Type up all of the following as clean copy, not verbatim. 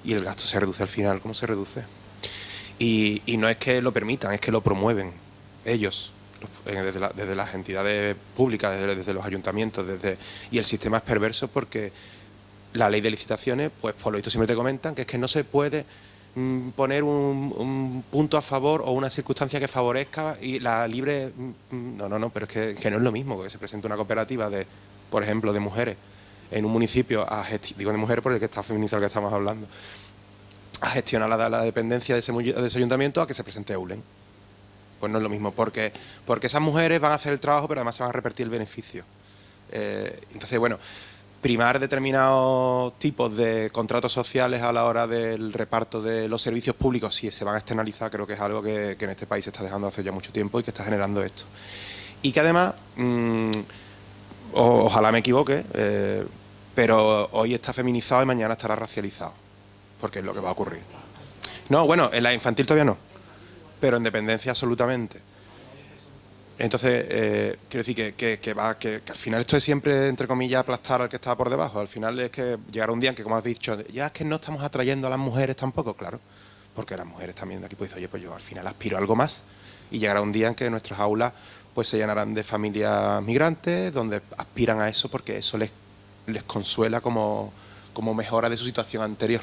y el gasto se reduce al final. ¿Cómo se reduce? Y no es que lo permitan, es que lo promueven ellos, desde las entidades públicas, desde los ayuntamientos, y el sistema es perverso porque la ley de licitaciones, pues por lo visto siempre te comentan que es que no se puede poner un punto a favor o una circunstancia que favorezca y la libre... No, pero es que no es lo mismo que se presente una cooperativa de, por ejemplo, de mujeres en un municipio, digo de mujeres porque está feminizado el que estamos hablando, a gestionar la dependencia de ese ayuntamiento a que se presente Eulen. Pues no es lo mismo, porque esas mujeres van a hacer el trabajo, pero además se van a repartir el beneficio. Entonces, bueno, primar determinados tipos de contratos sociales a la hora del reparto de los servicios públicos, si se van a externalizar, creo que es algo que en este país se está dejando hace ya mucho tiempo y que está generando esto. Y que además, ojalá me equivoque, pero hoy está feminizado y mañana estará racializado, porque es lo que va a ocurrir. No, bueno, en la infantil todavía no, pero en dependencia absolutamente. Entonces, quiero decir que al final esto es siempre, entre comillas, aplastar al que está por debajo. Al final es que llegará un día en que, como has dicho, ya es que no estamos atrayendo a las mujeres tampoco, claro, porque las mujeres también de aquí pues dicen, oye, pues yo al final aspiro a algo más, y llegará un día en que nuestras aulas pues se llenarán de familias migrantes, donde aspiran a eso porque eso les consuela como mejora de su situación anterior.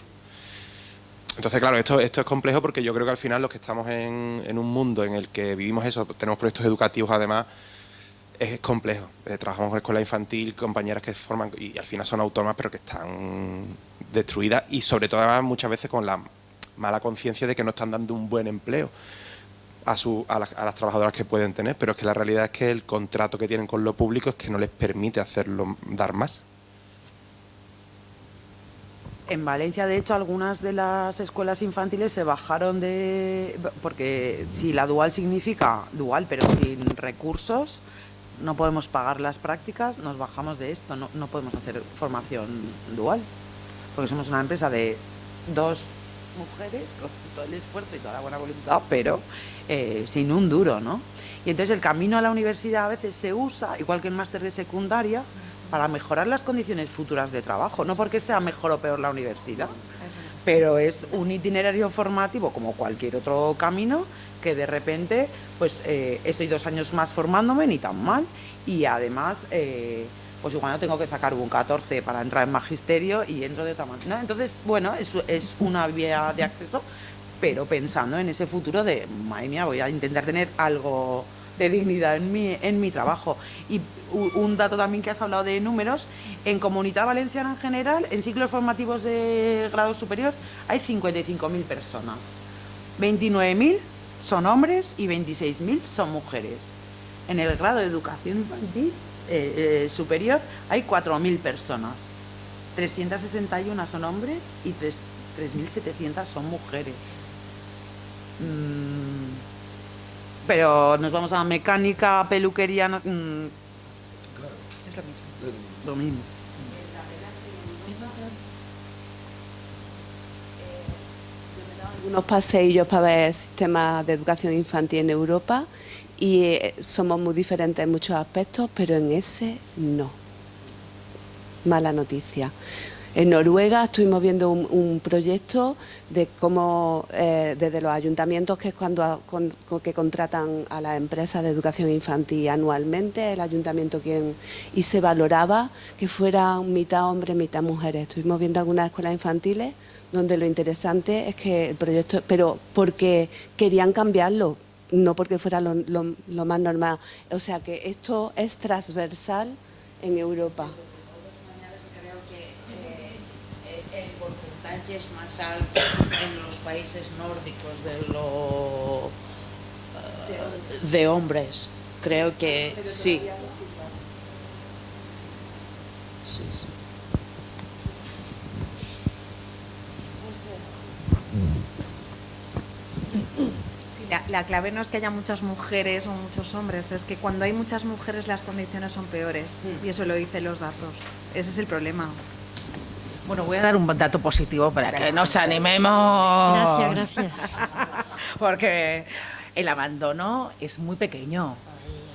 Entonces, claro, esto es complejo porque yo creo que al final los que estamos en un mundo en el que vivimos eso, tenemos proyectos educativos además, es complejo. Trabajamos con escuela infantil, compañeras que forman y al final son autónomas pero que están destruidas y sobre todo además muchas veces con la mala conciencia de que no están dando un buen empleo a las trabajadoras que pueden tener, pero es que la realidad es que el contrato que tienen con lo público es que no les permite hacerlo, dar más. En Valencia, de hecho, algunas de las escuelas infantiles se bajaron de... Porque si la dual significa dual, pero sin recursos, no podemos pagar las prácticas, nos bajamos de esto, no podemos hacer formación dual. Porque somos una empresa de 2 mujeres, con todo el esfuerzo y toda la buena voluntad, pero sin un duro, ¿no? Y entonces el camino a la universidad a veces se usa, igual que el máster de secundaria, para mejorar las condiciones futuras de trabajo, no porque sea mejor o peor la universidad, pero es un itinerario formativo como cualquier otro camino que de repente pues estoy 2 años más formándome, ni tan mal, y además pues igual no tengo que sacar un 14 para entrar en magisterio y entro de otra manera, ¿no? Entonces, bueno, es una vía de acceso, pero pensando en ese futuro de, madre mía, voy a intentar tener algo de dignidad en mi trabajo. Y un dato también que has hablado de números, en Comunitat Valenciana en general, en ciclos formativos de grado superior, hay 55.000 personas. 29.000 son hombres y 26.000 son mujeres. En el grado de educación infantil superior hay 4.000 personas. 361 son hombres y 3.700 son mujeres. Pero nos vamos a mecánica, peluquería... Es lo mismo. Algunos paseillos para ver el sistema de educación infantil en Europa y somos muy diferentes en muchos aspectos, pero en ese no. Mala noticia. En Noruega estuvimos viendo un proyecto de cómo desde los ayuntamientos, que es que contratan a las empresas de educación infantil anualmente, el ayuntamiento y se valoraba que fuera mitad hombres, mitad mujeres. Estuvimos viendo algunas escuelas infantiles donde lo interesante es que el proyecto, pero porque querían cambiarlo, no porque fuera lo más normal. O sea que esto es transversal en Europa. Es más alto en los países nórdicos de hombres. Creo que sí. Sí. La clave no es que haya muchas mujeres o muchos hombres, es que cuando hay muchas mujeres las condiciones son peores. Y eso lo dicen los datos. Ese es el problema. Bueno, voy a dar un dato positivo para que nos animemos. Gracias. Porque el abandono es muy pequeño.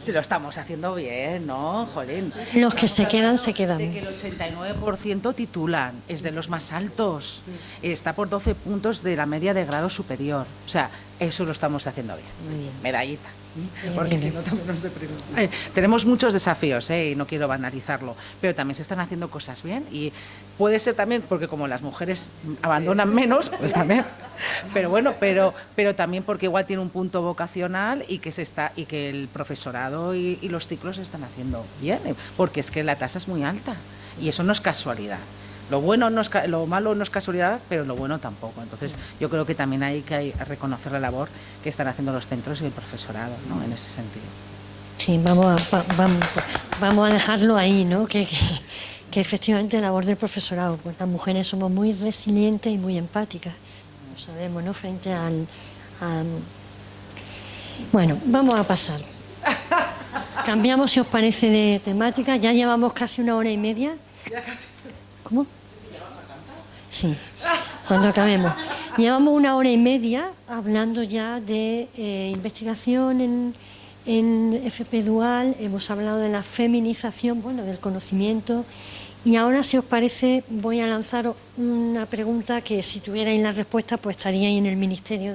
Si lo estamos haciendo bien, ¿no? Jolín. Los que se quedan, se quedan. De que el 89% titulan, es de los más altos. Está por 12 puntos de la media de grado superior. O sea, eso lo estamos haciendo bien. Muy bien. Medallita. Bien, Porque bien. si no también nos deprimimos. Tenemos muchos desafíos, y no quiero banalizarlo, pero también se están haciendo cosas bien y puede ser también porque como las mujeres abandonan menos, pues también. Pero bueno, pero también porque igual tiene un punto vocacional y que el profesorado y los ciclos se están haciendo bien, porque es que la tasa es muy alta y eso no es casualidad. Lo malo no es casualidad, pero lo bueno tampoco. Entonces, yo creo que también hay que reconocer la labor que están haciendo los centros y el profesorado, ¿no? En ese sentido. Sí, vamos a dejarlo ahí, ¿no? Que efectivamente la labor del profesorado, pues las mujeres somos muy resilientes y muy empáticas, lo sabemos, ¿no? Frente Bueno, vamos a pasar. Cambiamos, si os parece, de temática. Ya llevamos casi 1 hora y media. ¿Cómo? Sí, cuando acabemos. Llevamos 1 hora y media hablando ya de investigación en FP Dual, hemos hablado de la feminización, bueno, del conocimiento, y ahora, si os parece, voy a lanzar una pregunta que si tuvierais la respuesta, pues estaríais en el ministerio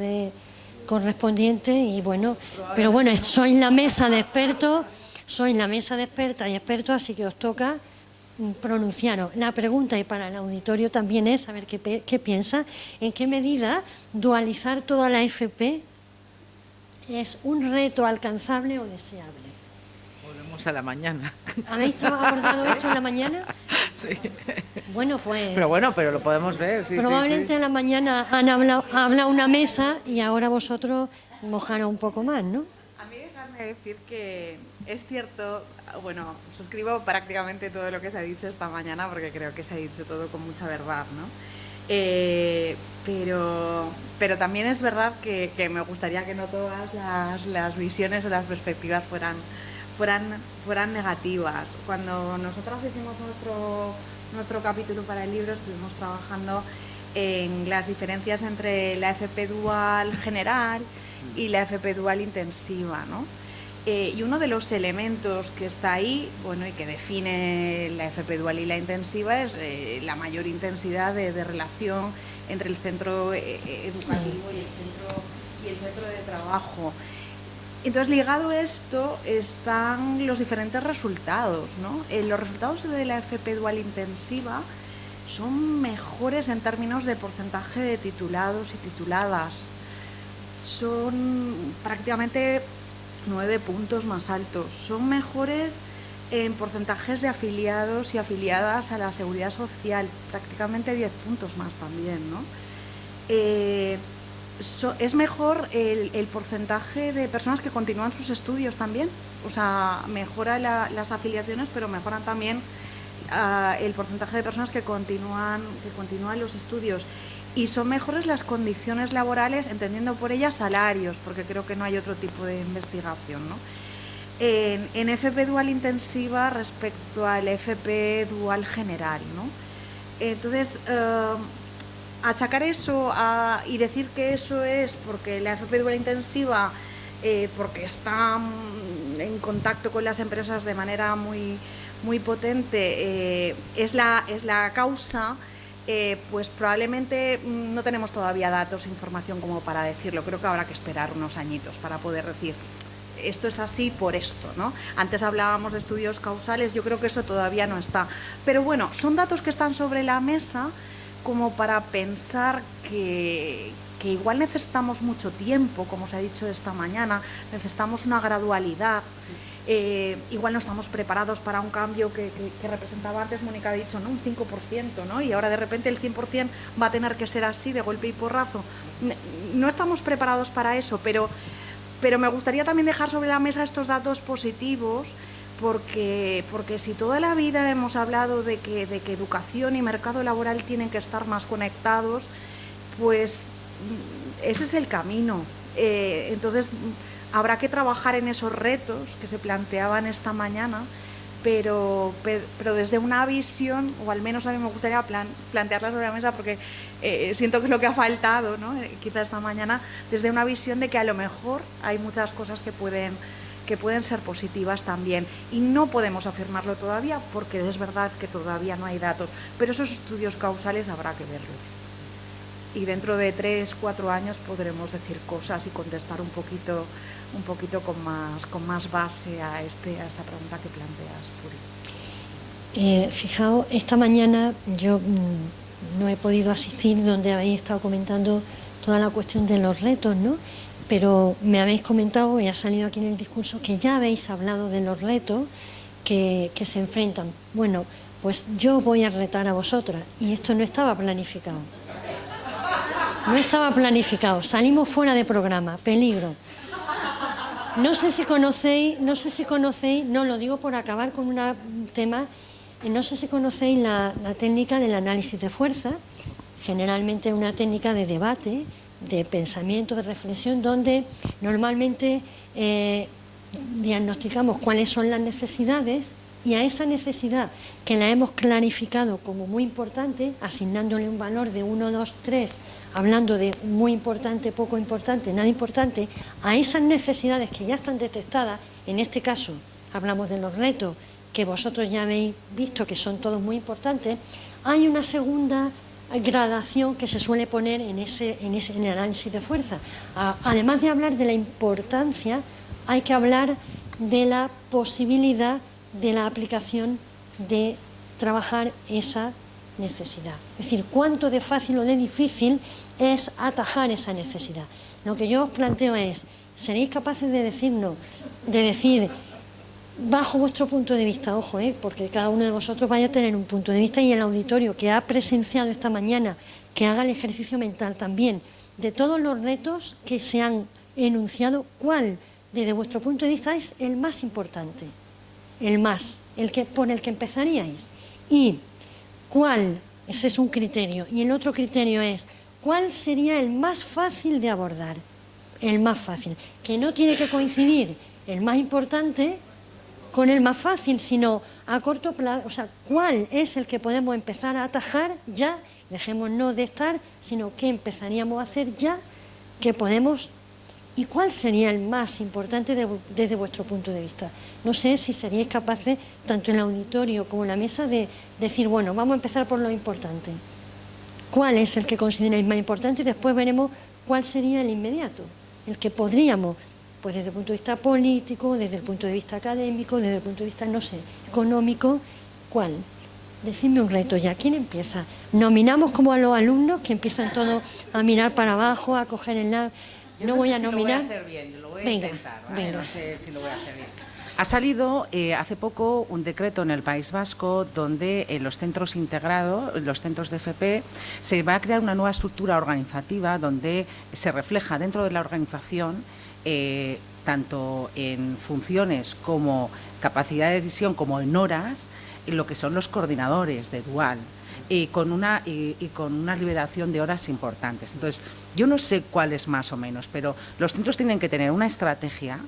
correspondiente, y bueno, pero bueno, sois la mesa de expertas y expertos, así que os toca pronunciaros. La pregunta, y para el auditorio también, es saber qué piensa, en qué medida dualizar toda la FP es un reto alcanzable o deseable. Volvemos a la mañana. ¿Habéis abordado esto en la mañana? Sí. Bueno, pues Pero lo podemos ver, sí. probablemente en la mañana ha hablado una mesa y ahora vosotros mojaros un poco más, ¿no? A mí dejarme decir que es cierto, bueno, suscribo prácticamente todo lo que se ha dicho esta mañana porque creo que se ha dicho todo con mucha verdad, ¿no? Pero también es verdad que me gustaría que no todas las visiones o las perspectivas fueran negativas. Cuando nosotros hicimos nuestro capítulo para el libro, estuvimos trabajando en las diferencias entre la FP dual general y la FP dual intensiva, ¿no? Y uno de los elementos que está ahí, bueno, y que define la FP dual y la intensiva es la mayor intensidad de relación entre el centro educativo y el centro de trabajo. Entonces, ligado a esto están los diferentes resultados, ¿no? Los resultados de la FP dual intensiva son mejores en términos de porcentaje de titulados y tituladas. Son prácticamente 9 puntos más altos. Son mejores en porcentajes de afiliados y afiliadas a la seguridad social, prácticamente 10 puntos más también, ¿no? Es mejor el porcentaje de personas que continúan sus estudios también, o sea, mejora las afiliaciones, pero mejoran también el porcentaje de personas que continúan los estudios. Y son mejores las condiciones laborales, entendiendo por ellas salarios, porque creo que no hay otro tipo de investigación, ¿no? En FP dual intensiva respecto al FP dual general, ¿no? Entonces, achacar eso y decir que eso es porque la FP dual intensiva, porque está en contacto con las empresas de manera muy, muy potente, es la causa. Pues probablemente no tenemos todavía datos e información como para decirlo. Creo que habrá que esperar unos añitos para poder decir esto es así por esto, ¿no? Antes hablábamos de estudios causales, yo creo que eso todavía no está. Pero bueno, son datos que están sobre la mesa como para pensar que igual necesitamos mucho tiempo, como se ha dicho esta mañana, necesitamos una gradualidad. Igual no estamos preparados para un cambio que representaba antes, Mónica ha dicho, ¿no? Un 5%, ¿no? Y ahora de repente el 100% va a tener que ser así, de golpe y porrazo. No estamos preparados para eso, pero me gustaría también dejar sobre la mesa estos datos positivos, porque si toda la vida hemos hablado de que educación y mercado laboral tienen que estar más conectados, pues ese es el camino. Entonces, habrá que trabajar en esos retos que se planteaban esta mañana, pero desde una visión, o al menos a mí me gustaría plantearla sobre la mesa, porque siento que es lo que ha faltado, ¿no? Quizá esta mañana, desde una visión de que a lo mejor hay muchas cosas que pueden que pueden ser positivas también. Y no podemos afirmarlo todavía porque es verdad que todavía no hay datos, pero esos estudios causales habrá que verlos. Y dentro de 3, 4 años podremos decir cosas y contestar un poquito con más base a esta pregunta que planteas, Puri. Fijaos, esta mañana yo no he podido asistir donde habéis estado comentando toda la cuestión de los retos, ¿no? Pero me habéis comentado, y ha salido aquí en el discurso, que ya habéis hablado de los retos que se enfrentan. Bueno, pues yo voy a retar a vosotras, y esto no estaba planificado. No estaba planificado, salimos fuera de programa, peligro. No sé si conocéis, no lo digo por acabar con un tema, no sé si conocéis la técnica del análisis de fuerza, generalmente una técnica de debate, de pensamiento, de reflexión, donde normalmente diagnosticamos cuáles son las necesidades y a esa necesidad que la hemos clarificado como muy importante, asignándole un valor de 1, 2, 3, hablando de muy importante, poco importante, nada importante, a esas necesidades que ya están detectadas, en este caso hablamos de los retos que vosotros ya habéis visto que son todos muy importantes, hay una segunda gradación que se suele poner en el análisis de fuerza. Además de hablar de la importancia, hay que hablar de la posibilidad de la aplicación de trabajar esa necesidad. Es decir, cuánto de fácil o de difícil es atajar esa necesidad. Lo que yo os planteo es, ¿seréis capaces de decirnos, de decir, bajo vuestro punto de vista, ojo, porque cada uno de vosotros vaya a tener un punto de vista, y el auditorio que ha presenciado esta mañana, que haga el ejercicio mental también, de todos los retos que se han enunciado, cuál, desde vuestro punto de vista, es el más importante, por el que empezaríais, y cuál, ese es un criterio, y el otro criterio es, cuál sería el más fácil de abordar, el más fácil, que no tiene que coincidir el más importante con el más fácil, sino a corto plazo, o sea, cuál es el que podemos empezar a atajar ya, dejémonos de estar, sino qué empezaríamos a hacer ya, que podemos, y cuál sería el más importante desde vuestro punto de vista. No sé si seríais capaces, tanto en el auditorio como en la mesa, de decir, bueno, vamos a empezar por lo importante. ¿Cuál es el que consideráis más importante? Y después veremos cuál sería el inmediato, el que podríamos, pues desde el punto de vista político, desde el punto de vista académico, desde el punto de vista, no sé, económico, ¿cuál? Decidme un reto ya. ¿Quién empieza? Nominamos como a los alumnos que empiezan todos a mirar para abajo, a coger el lado. No voy a nominar. Lo voy a hacer bien, lo voy a Venga, intentar, ¿vale? venga. No sé si lo voy a hacer bien. Ha salido hace poco un decreto en el País Vasco donde en los centros integrados, los centros de FP, se va a crear una nueva estructura organizativa donde se refleja dentro de la organización tanto en funciones como capacidad de decisión como en horas, lo que son los coordinadores de Dual, con una liberación de horas importantes. Entonces, yo no sé cuál es más o menos, pero los centros tienen que tener una estrategia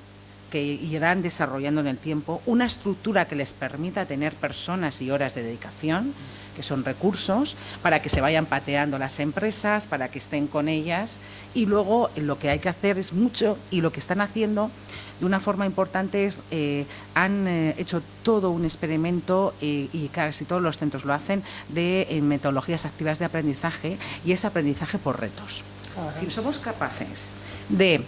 que irán desarrollando en el tiempo, una estructura que les permita tener personas y horas de dedicación, que son recursos, para que se vayan pateando las empresas, para que estén con ellas, y luego lo que hay que hacer es mucho, y lo que están haciendo de una forma importante es, han hecho todo un experimento, y casi todos los centros lo hacen, de metodologías activas de aprendizaje, y es aprendizaje por retos. Si somos capaces de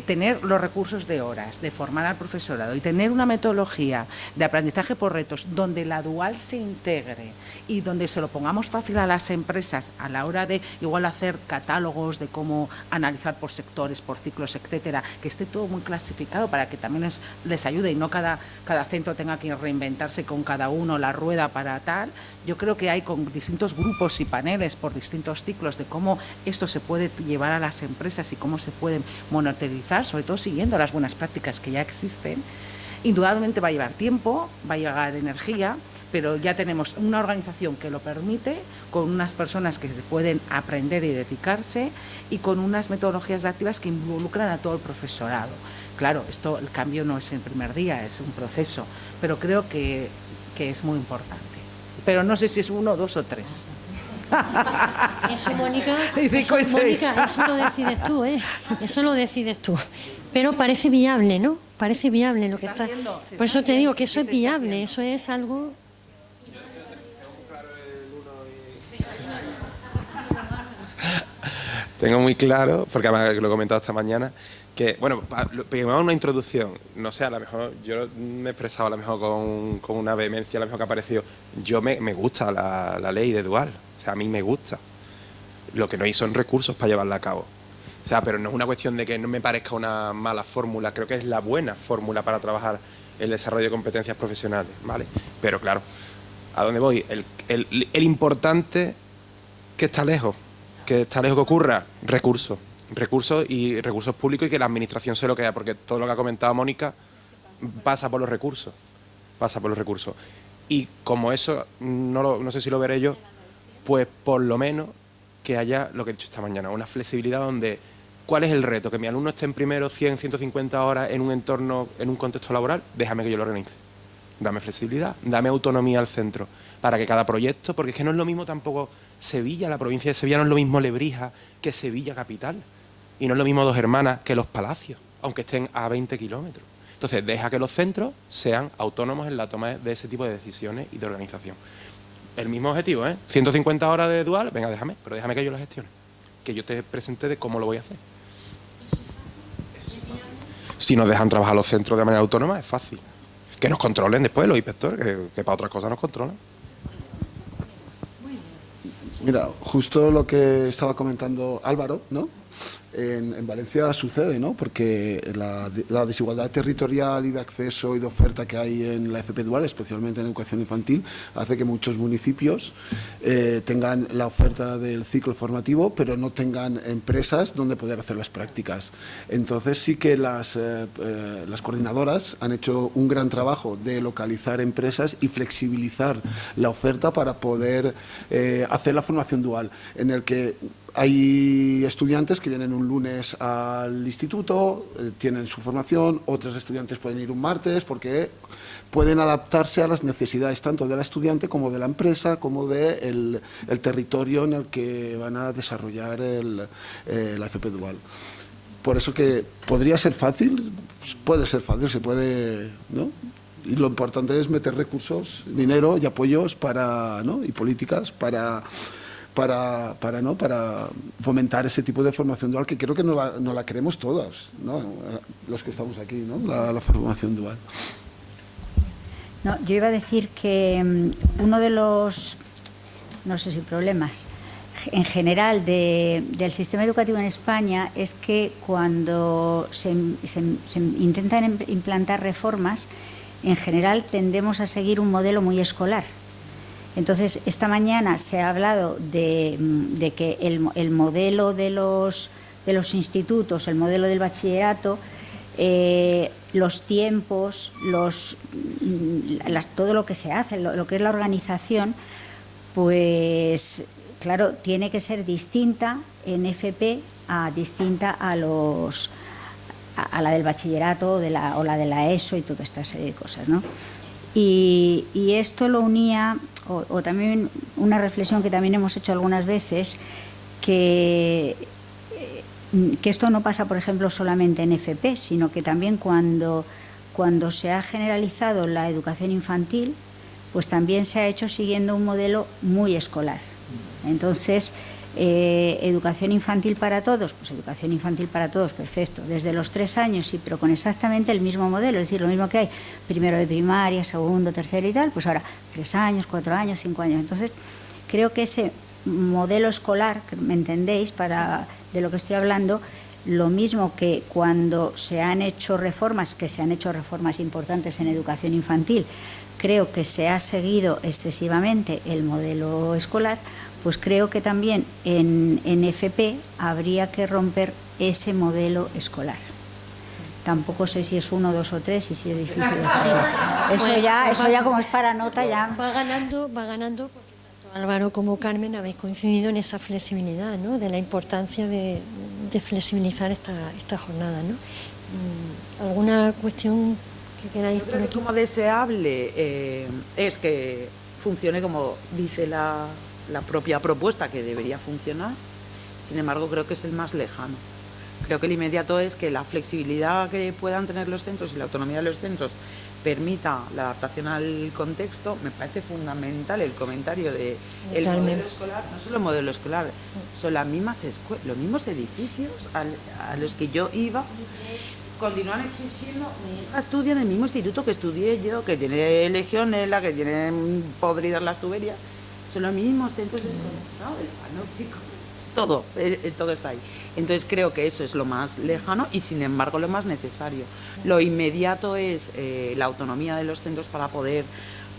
tener los recursos de horas, de formar al profesorado y tener una metodología de aprendizaje por retos donde la Dual se integre y donde se lo pongamos fácil a las empresas a la hora de igual hacer catálogos de cómo analizar por sectores, por ciclos, etcétera, que esté todo muy clasificado para que también les ayude y no cada centro tenga que reinventarse con cada uno la rueda para tal. Yo creo que hay con distintos grupos y paneles por distintos ciclos de cómo esto se puede llevar a las empresas y cómo se pueden monitorizar, sobre todo siguiendo las buenas prácticas que ya existen. Indudablemente va a llevar tiempo, va a llevar energía, pero ya tenemos una organización que lo permite, con unas personas que se pueden aprender y dedicarse y con unas metodologías activas que involucran a todo el profesorado. Claro, el cambio no es el primer día, es un proceso, pero creo que es muy importante. Pero no sé si es 1, 2 o 3. Eso, Mónica, eso lo decides tú, Eso lo decides tú. Pero parece viable, ¿no? parece viable lo que está. Por eso te digo que eso es viable, eso es algo. Tengo muy claro, porque además lo he comentado esta mañana, que, bueno, primero una introducción, no sé, a lo mejor yo me he expresado a lo mejor con una vehemencia, a lo mejor que ha parecido, me gusta la ley de dual, o sea, a mí me gusta. Lo que no hay son recursos para llevarla a cabo. O sea, pero no es una cuestión de que no me parezca una mala fórmula, creo que es la buena fórmula para trabajar el desarrollo de competencias profesionales, ¿vale? Pero claro, ¿a dónde voy? El importante que está lejos que ocurra, recursos y recursos públicos y que la administración se lo quede, porque todo lo que ha comentado Mónica pasa por los recursos, Y como eso, no sé si lo veré yo, pues por lo menos que haya, lo que he dicho esta mañana, una flexibilidad donde, ¿cuál es el reto? Que mi alumno esté en primero 100, 150 horas en un entorno, en un contexto laboral, déjame que yo lo organice. Dame flexibilidad, dame autonomía al centro, para que cada proyecto, porque es que no es lo mismo tampoco Sevilla, la provincia de Sevilla no es lo mismo Lebrija que Sevilla capital, y no es lo mismo Dos Hermanas que Los Palacios, aunque estén a 20 kilómetros. Entonces, deja que los centros sean autónomos en la toma de ese tipo de decisiones y de organización. El mismo objetivo, 150 horas de dual, venga, pero déjame que yo lo gestione, que yo te presente de cómo lo voy a hacer. Si nos dejan trabajar los centros de manera autónoma, es fácil. Que nos controlen después los inspectores, que para otras cosas nos controlan. Mira, justo lo que estaba comentando Álvaro, ¿no? En Valencia sucede, ¿no? Porque la desigualdad territorial y de acceso y de oferta que hay en la FP dual, especialmente en educación infantil, hace que muchos municipios tengan la oferta del ciclo formativo, pero no tengan empresas donde poder hacer las prácticas. Entonces sí que las coordinadoras han hecho un gran trabajo de localizar empresas y flexibilizar la oferta para poder hacer la formación dual, en el que hay estudiantes que vienen un lunes al instituto, tienen su formación, otros estudiantes pueden ir un martes porque pueden adaptarse a las necesidades tanto de la estudiante como de la empresa, como del territorio en el que van a desarrollar la FP dual. Por eso que podría ser fácil, puede ser fácil, se puede, ¿no? Y lo importante es meter recursos, dinero y apoyos para, ¿no? Y políticas para fomentar ese tipo de formación dual, que creo que no la queremos todas, ¿no? Los que estamos aquí, ¿no? La formación dual. No, yo iba a decir que uno de los, no sé si problemas, en general del sistema educativo en España es que cuando se intentan implantar reformas, en general tendemos a seguir un modelo muy escolar. Entonces, esta mañana se ha hablado de que el modelo de los institutos, el modelo del bachillerato, los tiempos, todo lo que se hace, lo que es la organización, pues claro, tiene que ser distinta en FP distinta a la del bachillerato o la de la ESO y toda esta serie de cosas, ¿no? Y esto lo unía, o también una reflexión que también hemos hecho algunas veces, que esto no pasa, por ejemplo, solamente en FP, sino que también cuando se ha generalizado la educación infantil, pues también se ha hecho siguiendo un modelo muy escolar. Entonces, educación infantil para todos, pues educación infantil para todos, perfecto, desde los 3 años, sí, pero con exactamente el mismo modelo, es decir, lo mismo que hay primero de primaria, segundo, tercero y tal, pues ahora 3 años, 4 años, 5 años. Entonces, creo que ese modelo escolar, que me entendéis, de lo que estoy hablando, lo mismo que cuando se han hecho reformas, que se han hecho reformas importantes en educación infantil, creo que se ha seguido excesivamente el modelo escolar, pues creo que también en FP habría que romper ese modelo escolar. Tampoco sé si es 1, 2 o 3 y si es difícil decirlo. Eso ya como es para nota ya. Va ganando porque tanto Álvaro como Carmen habéis coincidido en esa flexibilidad, ¿no? De la importancia de flexibilizar esta jornada, ¿no? ¿Alguna cuestión que queráis por aquí? Como deseable es que funcione como dice la propia propuesta, que debería funcionar. Sin embargo, creo que es el más lejano. Creo que el inmediato es que la flexibilidad que puedan tener los centros y la autonomía de los centros permita la adaptación al contexto. Me parece fundamental el comentario de el modelo escolar, no solo el modelo escolar, son las mismas los mismos edificios a los que yo iba, continúan existiendo. Mi hija estudia en el mismo instituto que estudié yo, que tiene legionela, que tiene podridas las tuberías, son los mismos centros desconectados, el panóptico, todo está ahí. Entonces creo que eso es lo más lejano y sin embargo lo más necesario. Lo inmediato es la autonomía de los centros para poder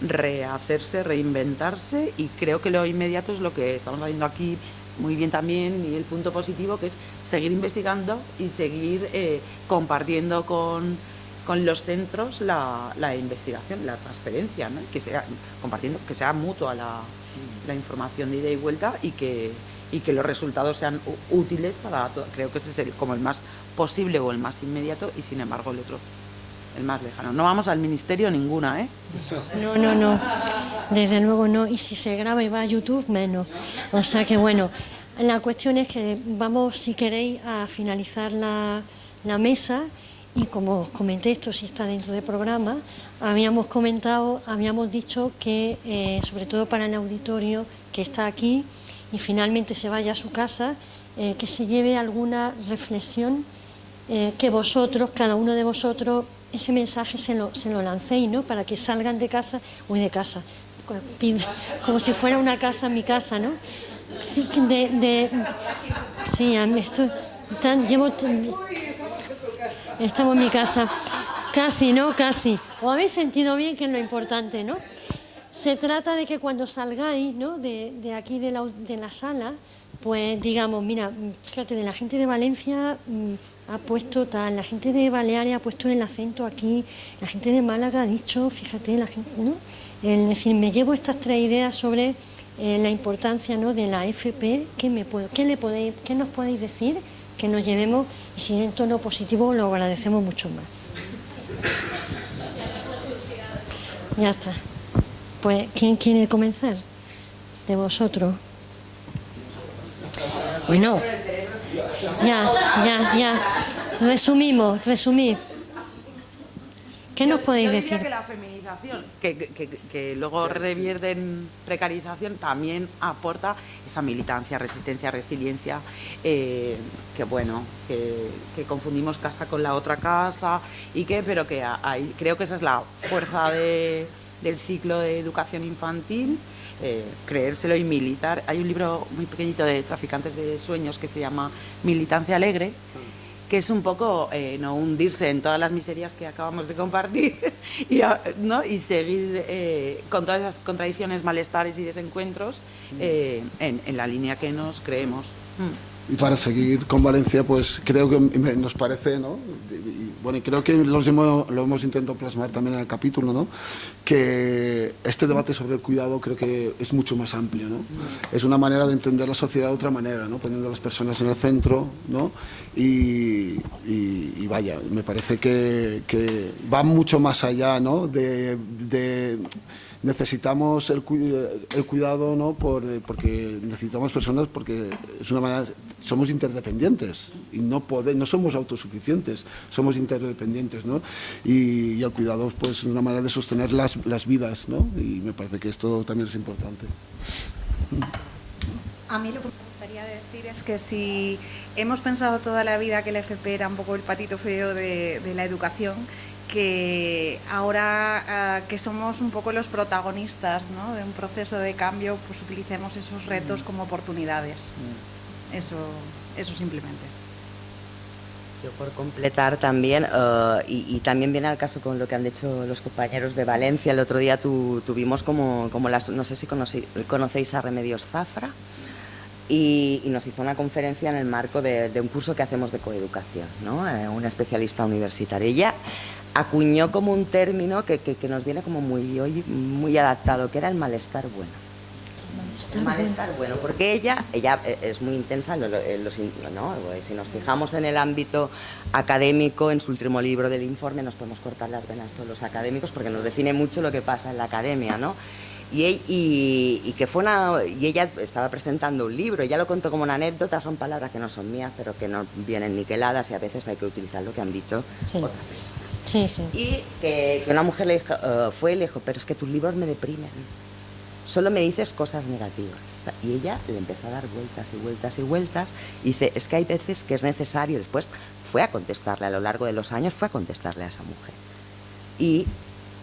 rehacerse, reinventarse, y creo que lo inmediato es lo que estamos haciendo aquí muy bien también, y el punto positivo, que es seguir investigando y seguir compartiendo con los centros la investigación, la transferencia, ¿no? Que sea compartiendo, que sea mutua la información de ida y vuelta, y que los resultados sean útiles para todo. Creo que ese es como el más posible o el más inmediato, y sin embargo el otro, el más lejano. No vamos al ministerio ninguna, ¿eh? No, desde luego no, y si se graba y va a YouTube, menos. O sea que bueno, la cuestión es que vamos, si queréis, a finalizar la mesa, y como os comenté, esto sí está dentro del programa, habíamos dicho que, sobre todo para el auditorio que está aquí, y finalmente se vaya a su casa, que se lleve alguna reflexión, que vosotros, cada uno de vosotros, ese mensaje se lo lancéis, ¿no? Para que salgan de casa, como si fuera una casa, mi casa, ¿no? Sí, estamos en mi casa, casi, os habéis sentido bien, que es lo importante, ¿no? Se trata de que cuando salgáis, ¿no?, de aquí de la sala, pues digamos, mira, fíjate, de la gente de Valencia ha puesto tal, la gente de Baleares ha puesto el acento aquí, la gente de Málaga ha dicho, fíjate, la gente, ¿no? Es decir, me llevo estas 3 ideas sobre la importancia, ¿no?, de la FP. ¿Qué nos podéis decir que nos llevemos? Y si en tono positivo, lo agradecemos mucho más. Ya está. Pues, ¿quién quiere comenzar? De vosotros. Bueno, ya. Resumid. ¿Qué nos podéis decir? Yo diría que la feminización, que luego revierte en precarización, también aporta esa militancia, resistencia, resiliencia, que confundimos casa con la otra casa, pero que creo que esa es la fuerza del ciclo de educación infantil, creérselo y militar. Hay un libro muy pequeñito de Traficantes de Sueños que se llama Militancia Alegre, que es un poco no hundirse en todas las miserias que acabamos de compartir y seguir con todas esas contradicciones, malestares y desencuentros en la línea que nos creemos. Y para seguir con Valencia, pues creo que nos parece, ¿no? Y creo que lo hemos intentado plasmar también en el capítulo, ¿no? Que este debate sobre el cuidado creo que es mucho más amplio, ¿no? Es una manera de entender la sociedad de otra manera, ¿no? Poniendo a las personas en el centro, ¿no? Y vaya, me parece que va mucho más allá, ¿no? Necesitamos el cuidado, ¿no? Porque necesitamos personas, porque es una manera, somos interdependientes y no somos autosuficientes, somos interdependientes, ¿no? Y el cuidado, pues, es una manera de sostener las vidas, ¿no? Y me parece que esto también es importante. A mí lo que me gustaría decir es que si hemos pensado toda la vida que el FP era un poco el patito feo de la educación, que ahora que somos un poco los protagonistas, ¿no?, de un proceso de cambio, pues utilicemos esos retos como oportunidades. Eso simplemente. Yo por completar también, y también viene al caso con lo que han dicho los compañeros de Valencia. El otro día tuvimos como no sé si conocéis a Remedios Zafra, y nos hizo una conferencia en el marco de un curso que hacemos de coeducación, ¿no? Una especialista universitaria. Ella acuñó como un término que nos viene como muy adaptado, que era el malestar bueno. Malestar bueno, porque ella es muy intensa, ¿no? Si nos fijamos en el ámbito académico, en su último libro del informe, nos podemos cortar las venas todos los académicos, porque nos define mucho lo que pasa en la academia, ¿no? Y que fue y ella estaba presentando un libro, ella lo contó como una anécdota, son palabras que no son mías, pero que no vienen niqueladas y a veces hay que utilizar lo que han dicho otras personas. Sí, sí. Y que una mujer le dijo, y le dijo, pero es que tus libros me deprimen, solo me dices cosas negativas. Y ella le empezó a dar vueltas y vueltas y vueltas, y dice, es que hay veces que es necesario. Después fue a contestarle, a lo largo de los años fue a contestarle a esa mujer. Y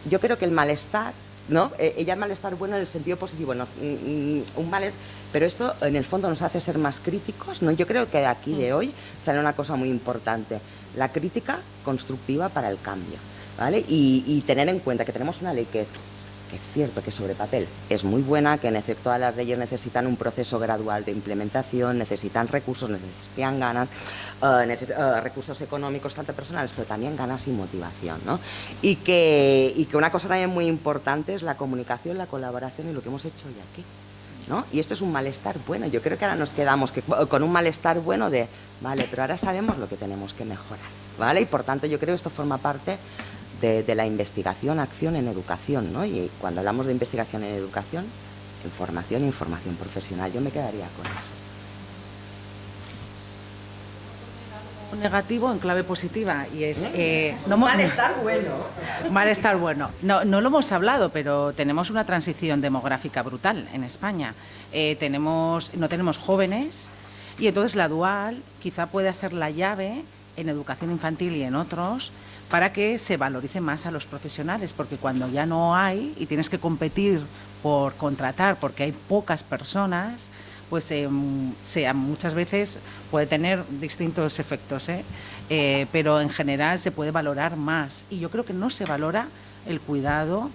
yo creo que el malestar, ¿no? Ella el malestar bueno en el sentido positivo, ¿no? Un malestar, pero esto en el fondo nos hace ser más críticos, ¿no? Yo creo que de aquí de hoy sale una cosa muy importante, la crítica constructiva para el cambio, ¿vale? Y tener en cuenta que tenemos una ley que es cierto que sobre papel es muy buena, que todas las leyes necesitan un proceso gradual de implementación, necesitan recursos, necesitan ganas, recursos económicos, tanto personales, pero también ganas y motivación, ¿no? Y que una cosa también muy importante es la comunicación, la colaboración y lo que hemos hecho hoy aquí, ¿no? Y esto es un malestar bueno. Yo creo que ahora nos quedamos con un malestar bueno de, vale, pero ahora sabemos lo que tenemos que mejorar, ¿vale? Y por tanto yo creo que esto forma parte de la investigación, acción en educación, ¿no? Y cuando hablamos de investigación en educación, en formación e información profesional, yo me quedaría con eso. Negativo en clave positiva y es malestar bueno. Malestar bueno. No lo hemos hablado, pero tenemos una transición demográfica brutal en España. No tenemos jóvenes y entonces la dual quizá pueda ser la llave en educación infantil y en otros para que se valorice más a los profesionales, porque cuando ya no hay y tienes que competir por contratar porque hay pocas personas, pues muchas veces puede tener distintos efectos, pero en general se puede valorar más. Y yo creo que no se valora el cuidado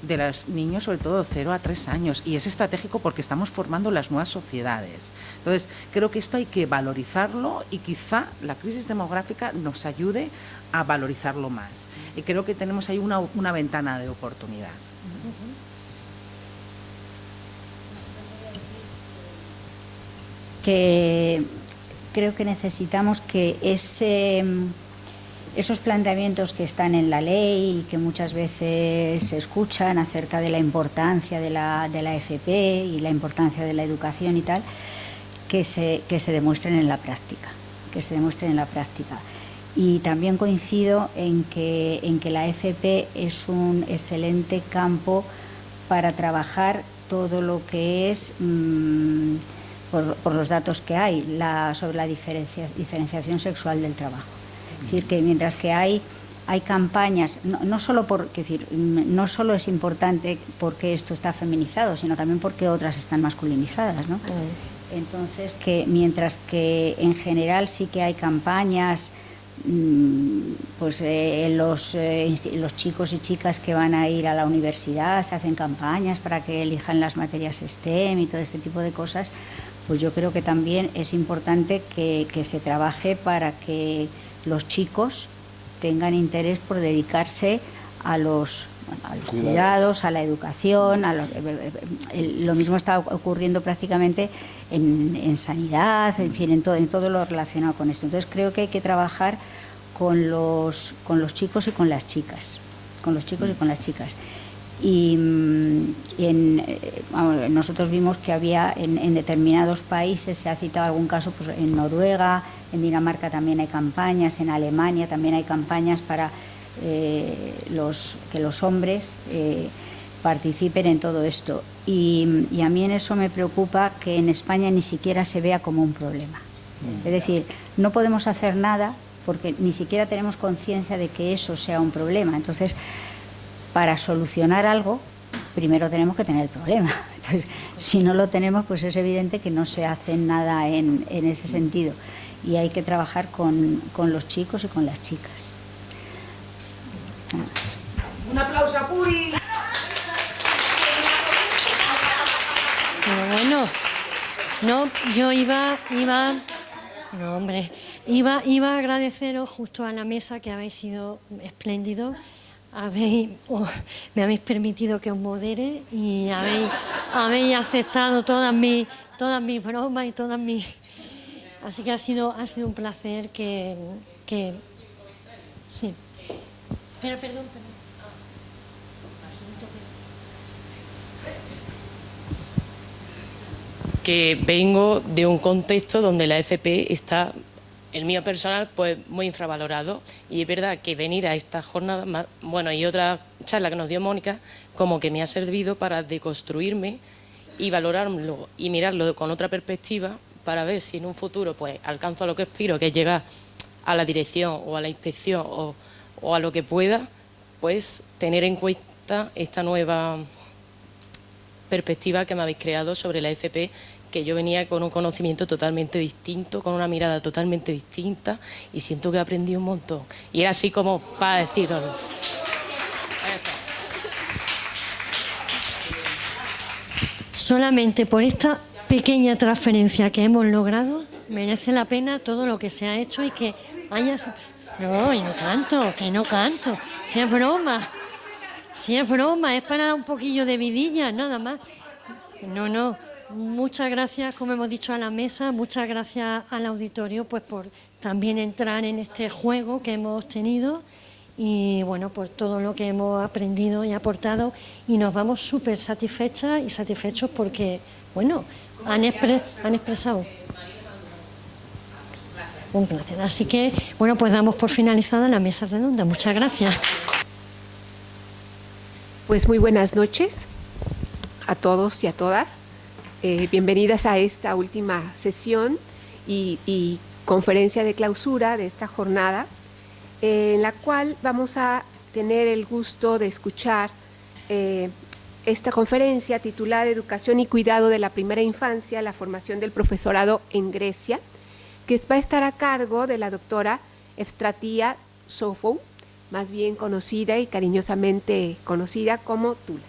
de los niños, sobre todo de 0 a 3 años, y es estratégico porque estamos formando las nuevas sociedades. Entonces, creo que esto hay que valorizarlo y quizá la crisis demográfica nos ayude a valorizarlo más. Y creo que tenemos ahí una ventana de oportunidad. Que creo que necesitamos que esos planteamientos que están en la ley y que muchas veces se escuchan acerca de la importancia de la FP y la importancia de la educación y tal, que se demuestren en la práctica, Y también coincido en que la FP es un excelente campo para trabajar todo lo que es, por los datos que hay, sobre la diferenciación sexual del trabajo. Es decir, que mientras que hay campañas, no solo es importante porque esto está feminizado, sino también porque otras están masculinizadas, ¿no? Entonces, que mientras que en general sí que hay campañas, pues los chicos y chicas que van a ir a la universidad se hacen campañas para que elijan las materias STEM y todo este tipo de cosas, pues yo creo que también es importante que se trabaje para que los chicos tengan interés por dedicarse a los cuidados, a la educación, lo mismo está ocurriendo prácticamente en sanidad, en fin, en todo lo relacionado con esto. Entonces creo que hay que trabajar con los chicos y con las chicas, Y nosotros vimos que había en determinados países, se ha citado algún caso, pues en Noruega, en Dinamarca también hay campañas, en Alemania también hay campañas para que los hombres participen en todo esto. Y a mí en eso me preocupa que en España ni siquiera se vea como un problema. Es decir, no podemos hacer nada porque ni siquiera tenemos conciencia de que eso sea un problema. Entonces, para solucionar algo, primero tenemos que tener el problema. Entonces, si no lo tenemos, pues es evidente que no se hace nada en ese sentido. Y hay que trabajar con los chicos y con las chicas. Un aplauso a Puri. Pero bueno, no, yo iba a agradeceros justo a la mesa, que habéis sido espléndidos. Me habéis permitido que os modere y habéis aceptado todas mis bromas y todas mis... Así que ha sido un placer que sí. Pero perdón. porque vengo de un contexto donde la FP está, el mío personal, pues muy infravalorado, y es verdad que venir a esta jornada, bueno, y otra charla que nos dio Mónica, como que me ha servido para deconstruirme y valorarlo y mirarlo con otra perspectiva para ver si en un futuro pues alcanzo a lo que aspiro, que es llegar a la dirección o a la inspección o a lo que pueda, pues tener en cuenta esta nueva perspectiva que me habéis creado sobre la FP, que yo venía con un conocimiento totalmente distinto, con una mirada totalmente distinta, y siento que he aprendido un montón. Y era así como para deciroslo. Solamente por esta pequeña transferencia que hemos logrado, merece la pena todo lo que se ha hecho y que haya... No, y no canto, que no canto. Si es broma, es para un poquillo de vidilla, nada más. No. Muchas gracias, como hemos dicho, a la mesa, muchas gracias al auditorio pues por también entrar en este juego que hemos tenido y bueno, por todo lo que hemos aprendido y aportado, y nos vamos súper satisfechas y satisfechos porque, bueno, han expresado un placer. Así que, bueno, pues damos por finalizada la mesa redonda. Muchas gracias. Pues muy buenas noches a todos y a todas. Bienvenidas a esta última sesión y conferencia de clausura de esta jornada, en la cual vamos a tener el gusto de escuchar esta conferencia titulada Educación y Cuidado de la Primera Infancia, la formación del profesorado en Grecia, que va a estar a cargo de la doctora Efstratia Sofou, más bien conocida y cariñosamente conocida como Tula.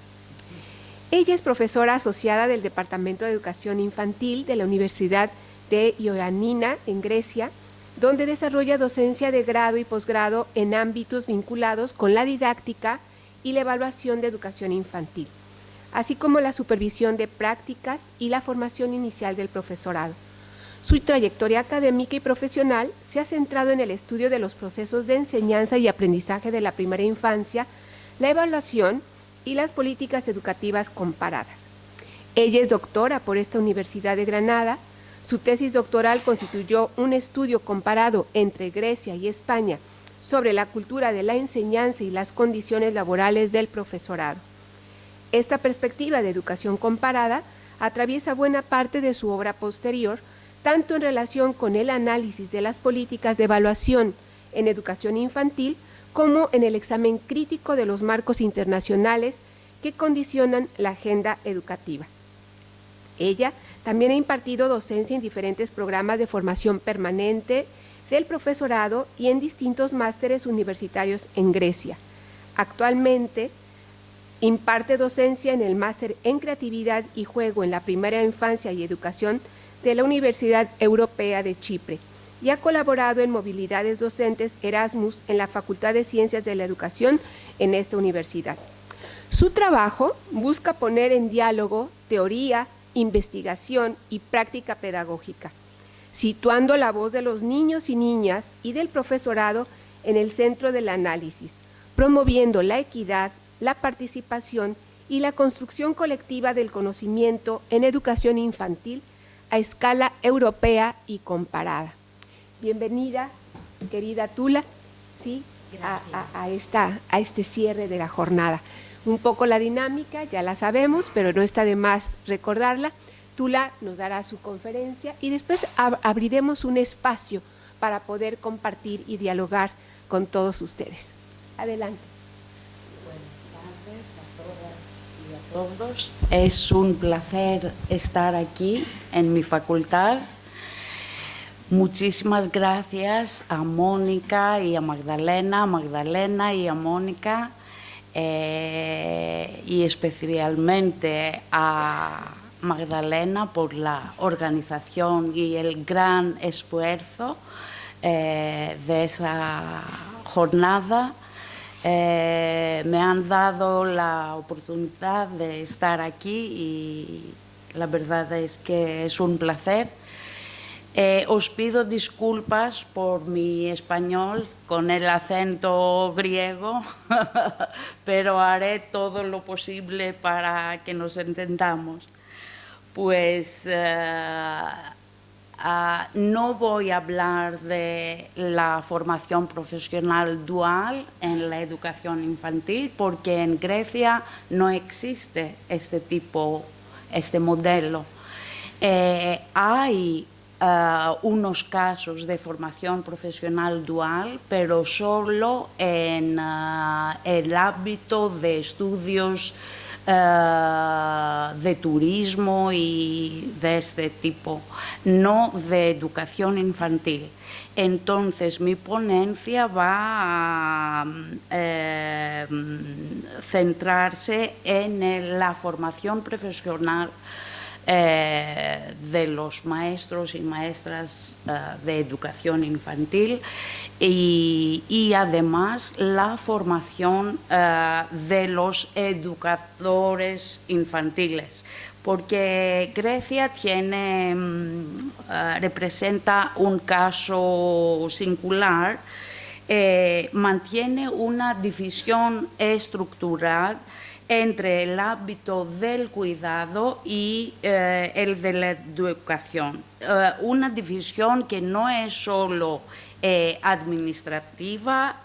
Ella es profesora asociada del Departamento de Educación Infantil de la Universidad de Ioannina, en Grecia, donde desarrolla docencia de grado y posgrado en ámbitos vinculados con la didáctica y la evaluación de educación infantil, así como la supervisión de prácticas y la formación inicial del profesorado. Su trayectoria académica y profesional se ha centrado en el estudio de los procesos de enseñanza y aprendizaje de la primera infancia, la evaluación y las políticas educativas comparadas. Ella es doctora por esta Universidad de Granada. Su tesis doctoral constituyó un estudio comparado entre Grecia y España sobre la cultura de la enseñanza y las condiciones laborales del profesorado. Esta perspectiva de educación comparada atraviesa buena parte de su obra posterior, tanto en relación con el análisis de las políticas de evaluación en educación infantil, como en el examen crítico de los marcos internacionales que condicionan la agenda educativa. Ella también ha impartido docencia en diferentes programas de formación permanente del profesorado y en distintos másteres universitarios en Grecia. Actualmente imparte docencia en el máster en creatividad y juego en la primera infancia y educación de la Universidad Europea de Chipre, y ha colaborado en movilidades docentes Erasmus en la Facultad de Ciencias de la Educación en esta universidad. Su trabajo busca poner en diálogo teoría, investigación y práctica pedagógica, situando la voz de los niños y niñas y del profesorado en el centro del análisis, promoviendo la equidad, la participación y la construcción colectiva del conocimiento en educación infantil a escala europea y comparada. Bienvenida, querida Tula, ¿sí? a este cierre de la jornada. Un poco la dinámica, ya la sabemos, pero no está de más recordarla. Tula nos dará su conferencia y después abriremos un espacio para poder compartir y dialogar con todos ustedes. Adelante. Buenas tardes a todas y a todos. Es un placer estar aquí en mi facultad. Muchísimas gracias a Mónica y a Magdalena y a Mónica, y especialmente a Magdalena por la organización y el gran esfuerzo de esa jornada. Me han dado la oportunidad de estar aquí y la verdad es que es un placer. Os pido disculpas por mi español con el acento griego, pero haré todo lo posible para que nos entendamos. Pues no voy a hablar de la formación profesional dual en la educación infantil porque en Grecia no existe este modelo. Hay unos casos de formación profesional dual, pero solo en el ámbito de estudios de turismo y de este tipo, no de educación infantil. Entonces, mi ponencia va a centrarse en la formación profesional de los maestros y maestras de educación infantil y además la formación de los educadores infantiles, porque Grecia representa un caso singular, mantiene una división estructural entre el ámbito del cuidado y el de la educación. Una división que no es solo administrativa,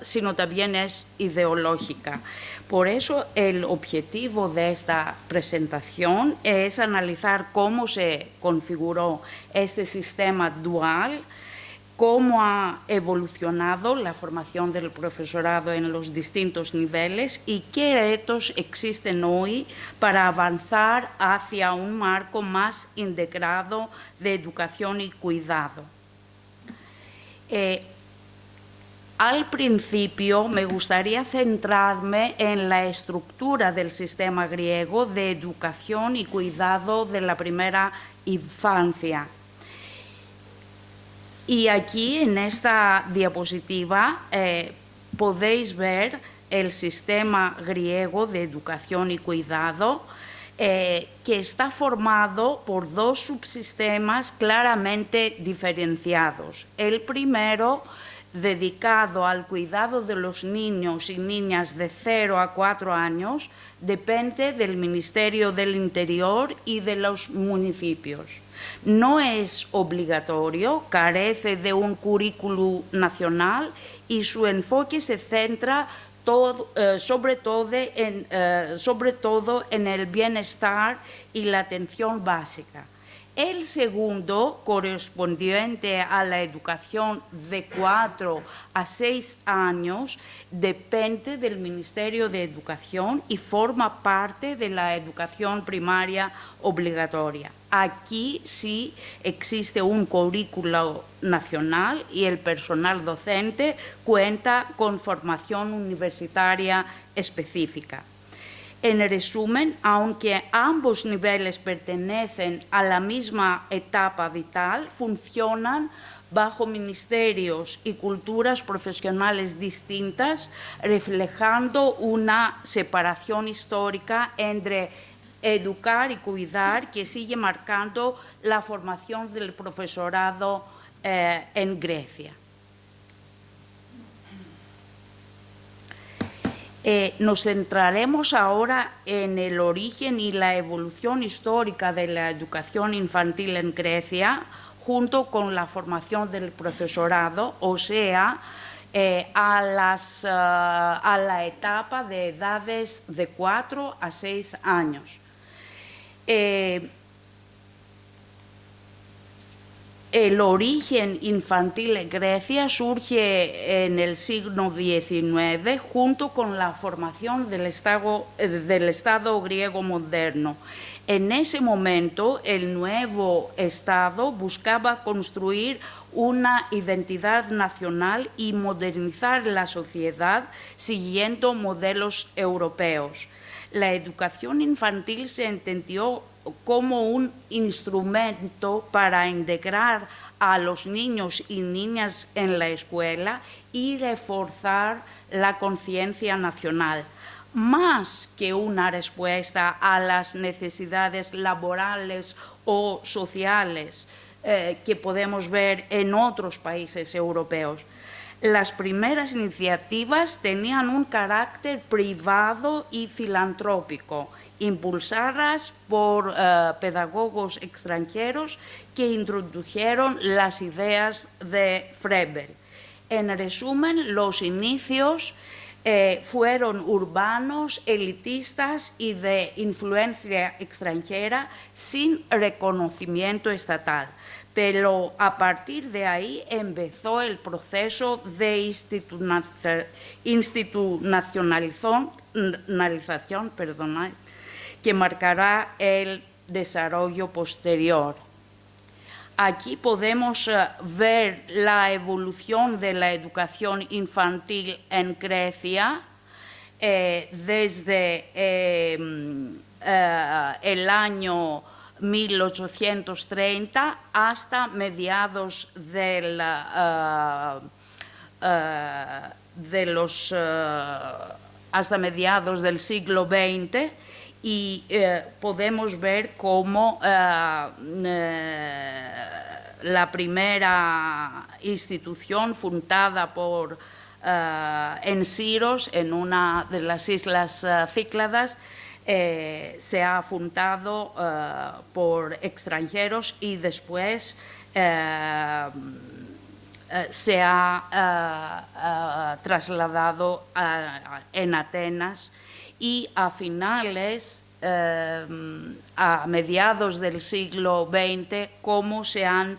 sino también es ideológica. Por eso el objetivo de esta presentación es analizar cómo se configuró este sistema dual, cómo ha evolucionado la formación del profesorado en los distintos niveles y qué retos existen hoy para avanzar hacia un marco más integrado de educación y cuidado. Al principio me gustaría centrarme en la estructura del sistema griego de educación y cuidado de la primera infancia. Y aquí en esta diapositiva podéis ver el sistema griego de educación y cuidado que está formado por dos subsistemas claramente diferenciados. El primero, dedicado al cuidado de los niños y niñas de 0 a 4 años, depende del Ministerio del Interior y de los municipios. No es obligatorio, carece de un currículo nacional y su enfoque se centra sobre todo en el bienestar y la atención básica. El segundo, correspondiente a la educación de 4 a 6 años, depende del Ministerio de Educación y forma parte de la educación primaria obligatoria. Aquí sí existe un currículo nacional y el personal docente cuenta con formación universitaria específica. En resumen, aunque ambos niveles pertenecen a la misma etapa vital, funcionan bajo ministerios y culturas profesionales distintas, reflejando una separación histórica entre educar y cuidar que sigue marcando la formación del profesorado en Grecia. Nos centraremos ahora en el origen y la evolución histórica de la educación infantil en Grecia, junto con la formación del profesorado, o sea, a la etapa de edades de 4 a 6 años. El origen infantil en Grecia surge en el siglo XIX junto con la formación del Estado griego moderno. En ese momento, el nuevo Estado buscaba construir una identidad nacional y modernizar la sociedad siguiendo modelos europeos. La educación infantil se entendió como un instrumento para integrar a los niños y niñas en la escuela y reforzar la conciencia nacional, más que una respuesta a las necesidades laborales o sociales que podemos ver en otros países europeos. Las primeras iniciativas tenían un carácter privado y filantrópico, impulsadas por pedagogos extranjeros que introdujeron las ideas de Froebel. En resumen, los inicios fueron urbanos, elitistas y de influencia extranjera sin reconocimiento estatal. Pero a partir de ahí empezó el proceso de institucionalización, que marcará el desarrollo posterior. Aquí podemos ver la evolución de la educación infantil en Grecia desde el año 1830 hasta mediados del siglo XX, y podemos ver cómo la primera institución fundada por en Siros, en una de las islas Cícladas, se ha fundado por extranjeros y después se ha trasladado en Atenas, y a mediados del siglo XX, cómo se han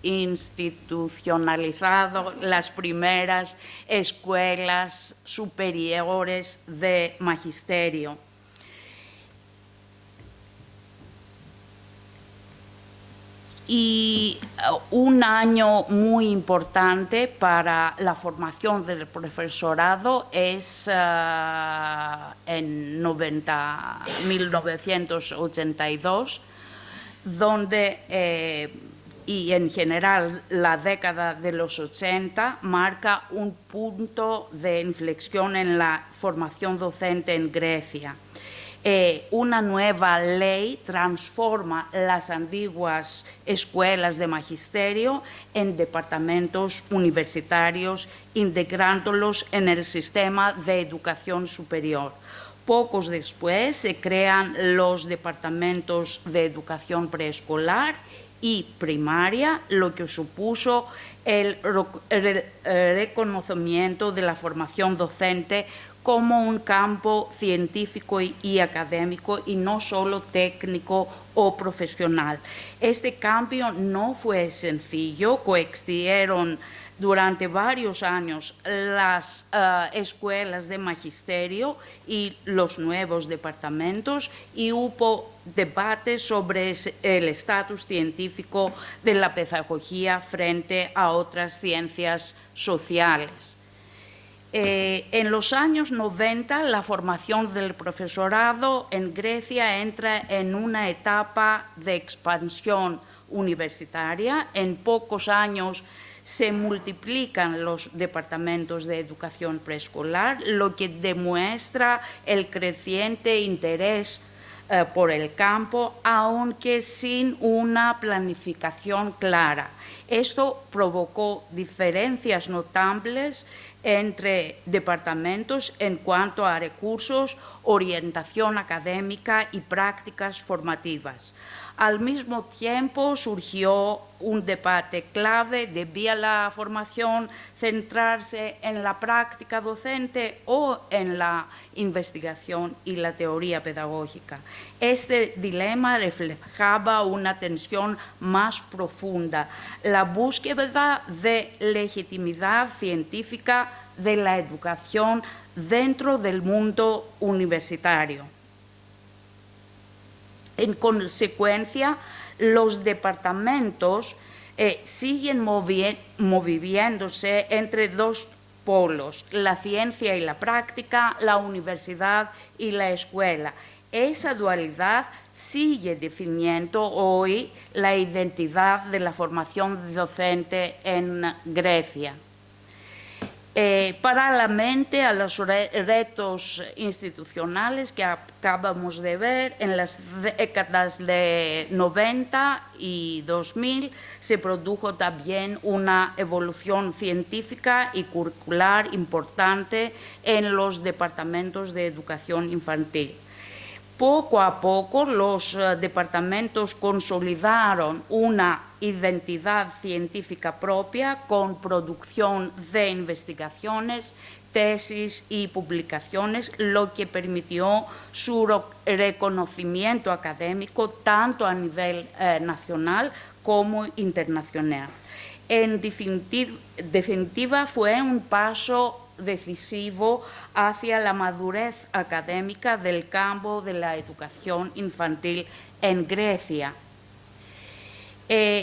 institucionalizado las primeras escuelas superiores de magisterio. Y un año muy importante para la formación del profesorado es en 1982, donde, y en general la década de los 80, marca un punto de inflexión en la formación docente en Grecia. Una nueva ley transforma las antiguas escuelas de magisterio en departamentos universitarios, integrándolos en el sistema de educación superior. Pocos después se crean los departamentos de educación preescolar y primaria, lo que supuso el reconocimiento de la formación docente como un campo científico y académico, y no solo técnico o profesional. Este cambio no fue sencillo. Coexistieron durante varios años las escuelas de magisterio y los nuevos departamentos, y hubo debates sobre el estatus científico de la pedagogía frente a otras ciencias sociales. En los años 90, la formación del profesorado en Grecia entra en una etapa de expansión universitaria. En pocos años se multiplican los departamentos de educación preescolar, lo que demuestra el creciente interés por el campo, aunque sin una planificación clara. Esto provocó diferencias notables entre departamentos en cuanto a recursos, orientación académica y prácticas formativas. Al mismo tiempo surgió un debate clave: ¿debía la formación centrarse en la práctica docente o en la investigación y la teoría pedagógica? Este dilema reflejaba una tensión más profunda: la búsqueda de legitimidad científica de la educación dentro del mundo universitario. En consecuencia, los departamentos siguen moviéndose entre dos polos: la ciencia y la práctica, la universidad y la escuela. Esa dualidad sigue definiendo hoy la identidad de la formación docente en Grecia. Paralelamente a los retos institucionales que acabamos de ver, en las décadas de 90 y 2000 se produjo también una evolución científica y curricular importante en los departamentos de educación infantil. Poco a poco los departamentos consolidaron una identidad científica propia con producción de investigaciones, tesis y publicaciones, lo que permitió su reconocimiento académico tanto a nivel nacional como internacional. En definitiva, fue un paso decisivo hacia la madurez académica del campo de la educación infantil en Grecia.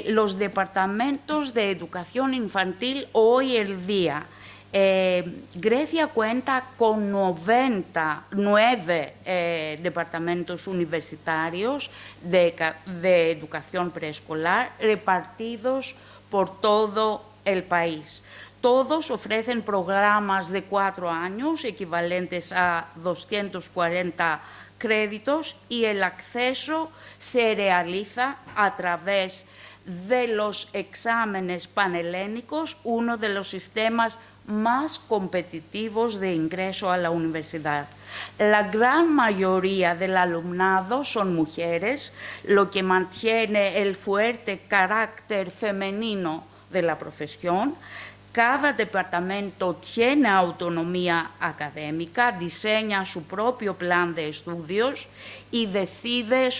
Los departamentos de educación infantil hoy en día, Grecia cuenta con 99 departamentos universitarios de educación preescolar repartidos por todo el país. Todos ofrecen programas de 4 años, equivalentes a 240 créditos, y el acceso se realiza a través de los exámenes panhelénicos, uno de los sistemas más competitivos de ingreso a la universidad. La gran mayoría del alumnado son mujeres, lo que mantiene el fuerte carácter femenino de la profesión. Cada departamento tiene autonomía académica, diseña su propio plan de estudios y decide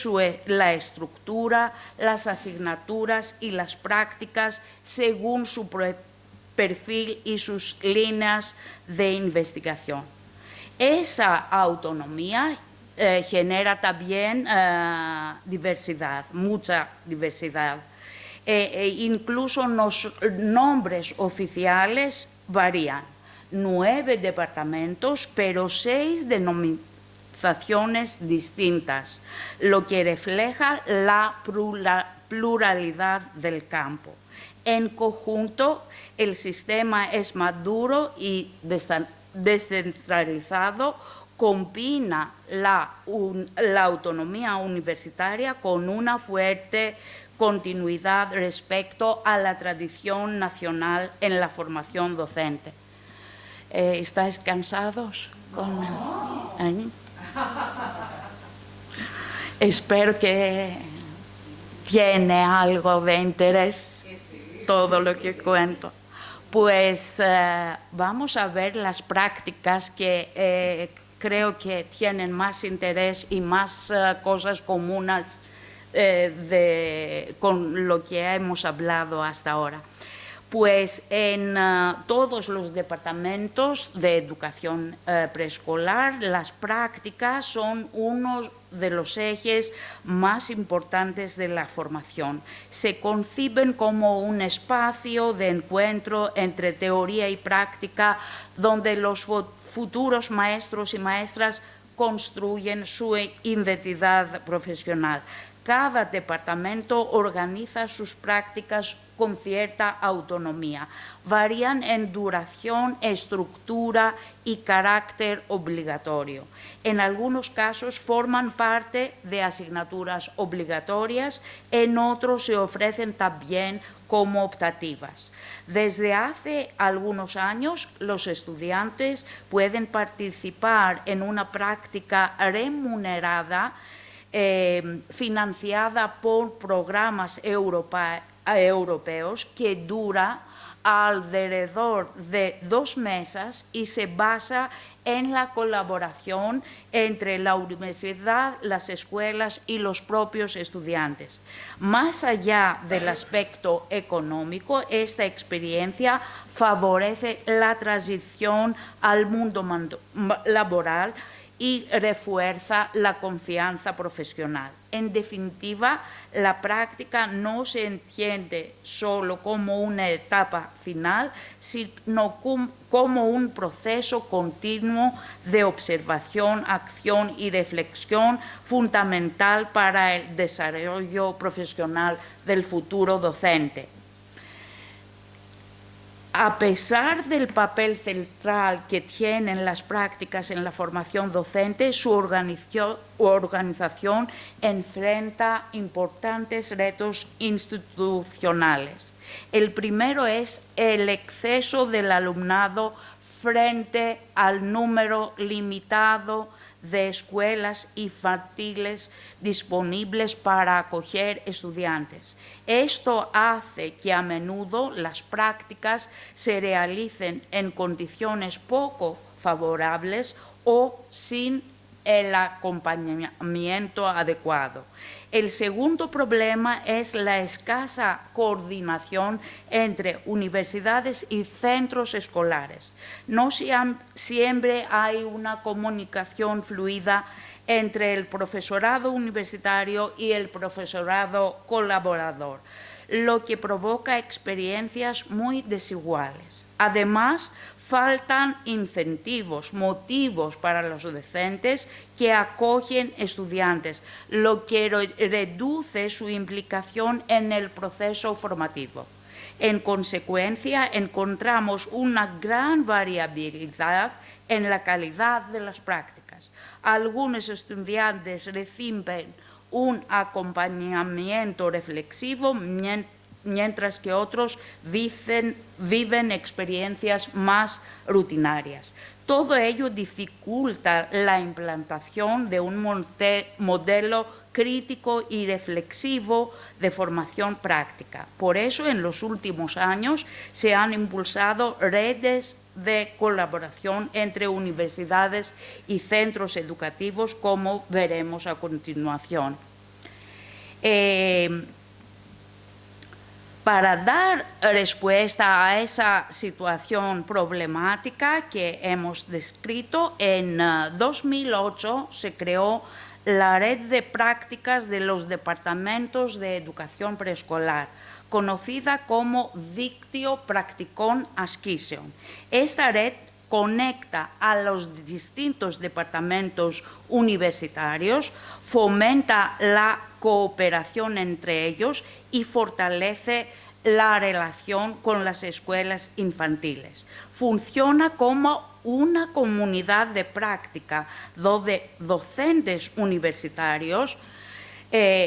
la estructura, las asignaturas y las prácticas según su perfil y sus líneas de investigación. Esa autonomía genera también diversidad, mucha diversidad. Incluso los nombres oficiales varían. 9 departamentos, pero 6 denominaciones distintas, lo que refleja la pluralidad del campo. En conjunto, el sistema es maduro y descentralizado, combina la autonomía universitaria con una fuerte continuidad respecto a la tradición nacional en la formación docente. ¿Estáis cansados? Espero que tiene algo de interés todo lo que cuento. Pues vamos a ver las prácticas que creo que tienen más interés y más cosas comunes con lo que hemos hablado hasta ahora. Pues en todos los departamentos de educación preescolar, las prácticas son uno de los ejes más importantes de la formación. Se conciben como un espacio de encuentro entre teoría y práctica, donde los futuros maestros y maestras construyen su identidad profesional. Cada departamento organiza sus prácticas con cierta autonomía. Varían en duración, estructura y carácter obligatorio. En algunos casos forman parte de asignaturas obligatorias, en otros se ofrecen también como optativas. Desde hace algunos años, los estudiantes pueden participar en una práctica remunerada financiada por programas europeos que dura alrededor de 2 meses y se basa en la colaboración entre la universidad, las escuelas y los propios estudiantes. Más allá del aspecto económico, esta experiencia favorece la transición al mundo laboral y refuerza la confianza profesional. En definitiva, la práctica no se entiende solo como una etapa final, sino como un proceso continuo de observación, acción y reflexión fundamental para el desarrollo profesional del futuro docente. A pesar del papel central que tienen las prácticas en la formación docente, su organización enfrenta importantes retos institucionales. El primero es el exceso del alumnado frente al número limitado de escuelas infantiles disponibles para acoger estudiantes. Esto hace que a menudo las prácticas se realicen en condiciones poco favorables o sin el acompañamiento adecuado. El segundo problema es la escasa coordinación entre universidades y centros escolares. No siempre hay una comunicación fluida entre el profesorado universitario y el profesorado colaborador, lo que provoca experiencias muy desiguales. Además, faltan incentivos, motivos para los docentes que acogen estudiantes, lo que reduce su implicación en el proceso formativo. En consecuencia, encontramos una gran variabilidad en la calidad de las prácticas. Algunos estudiantes reciben un acompañamiento reflexivo, mientras que otros viven experiencias más rutinarias. Todo ello dificulta la implantación de un modelo crítico y reflexivo de formación práctica. Por eso, en los últimos años se han impulsado redes de colaboración entre universidades y centros educativos, como veremos a continuación. Para dar respuesta a esa situación problemática que hemos descrito, en 2008 se creó la Red de Prácticas de los Departamentos de Educación Preescolar, conocida como Dictio Practicón Asquisión. Esta red conecta a los distintos departamentos universitarios, fomenta la cooperación entre ellos y fortalece la relación con las escuelas infantiles. Funciona como una comunidad de práctica donde docentes universitarios,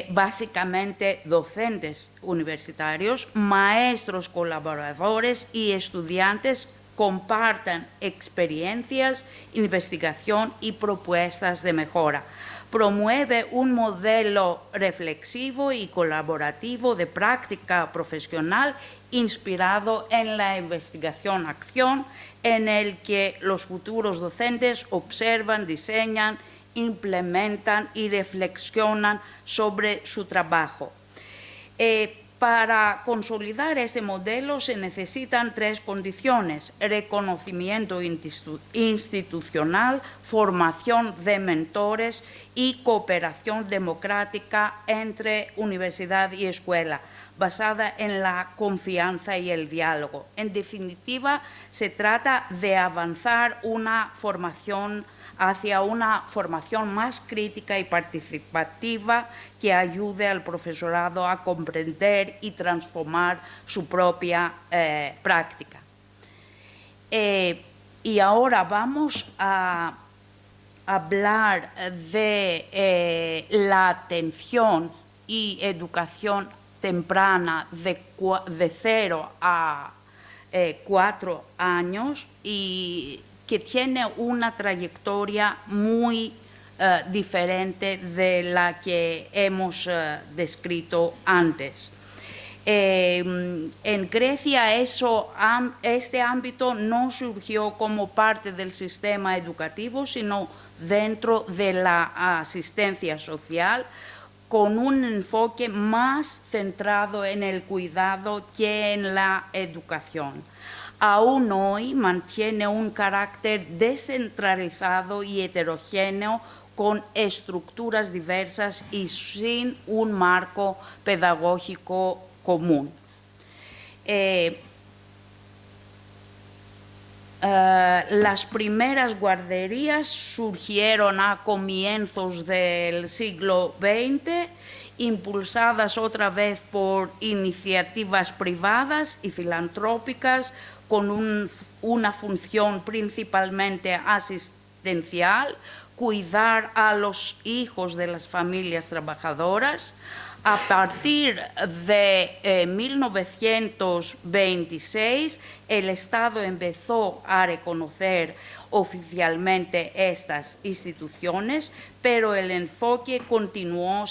básicamente docentes universitarios, maestros colaboradores y estudiantes compartan experiencias, investigación y propuestas de mejora. Promueve un modelo reflexivo y colaborativo de práctica profesional inspirado en la investigación-acción, en el que los futuros docentes observan, diseñan, implementan y reflexionan sobre su trabajo. Para consolidar este modelo se necesitan tres condiciones: reconocimiento institucional, formación de mentores y cooperación democrática entre universidad y escuela, basada en la confianza y el diálogo. En definitiva, se trata de avanzar hacia una formación más crítica y participativa que ayude al profesorado a comprender y transformar su propia práctica. Y ahora vamos a hablar de la atención y educación temprana de 0 a 4 años, y que tiene una trayectoria muy diferente de la que hemos descrito antes. En Grecia este ámbito no surgió como parte del sistema educativo, sino dentro de la asistencia social, con un enfoque más centrado en el cuidado que en la educación. Aún hoy mantiene un carácter descentralizado y heterogéneo, con estructuras diversas y sin un marco pedagógico común. Las primeras guarderías surgieron a comienzos del siglo XX, impulsadas otra vez por iniciativas privadas y filantrópicas, con una función principalmente asistencial, cuidar a los hijos de las familias trabajadoras. A partir de 1926, el Estado empezó a reconocer oficialmente estas instituciones, pero el enfoque continuó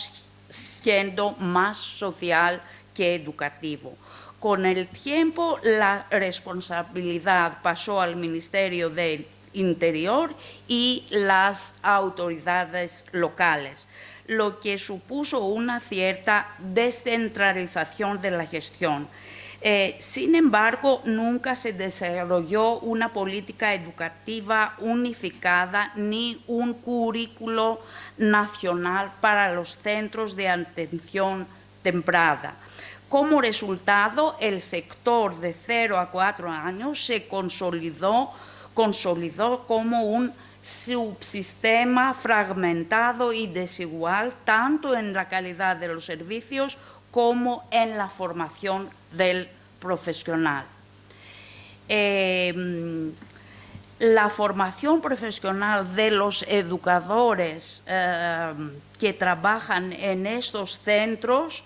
siendo más social que educativo. Con el tiempo, la responsabilidad pasó al Ministerio del Interior y las autoridades locales, lo que supuso una cierta descentralización de la gestión. Sin embargo, nunca se desarrolló una política educativa unificada ni un currículo nacional para los centros de atención temprana. Como resultado, el sector de 0 a 4 años se consolidó como un subsistema fragmentado y desigual, tanto en la calidad de los servicios como en la formación del profesional. La formación profesional de los educadores que trabajan en estos centros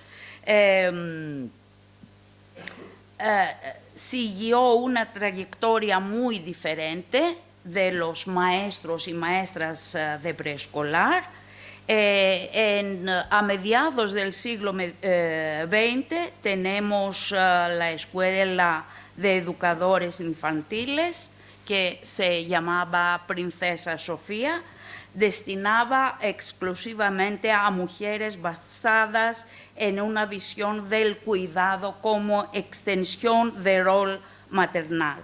siguió una trayectoria muy diferente de los maestros y maestras de preescolar. A mediados del siglo XX tenemos la Escuela de Educadores Infantiles, que se llamaba Princesa Sofía, destinaba exclusivamente a mujeres basadas en una visión del cuidado como extensión del rol maternal.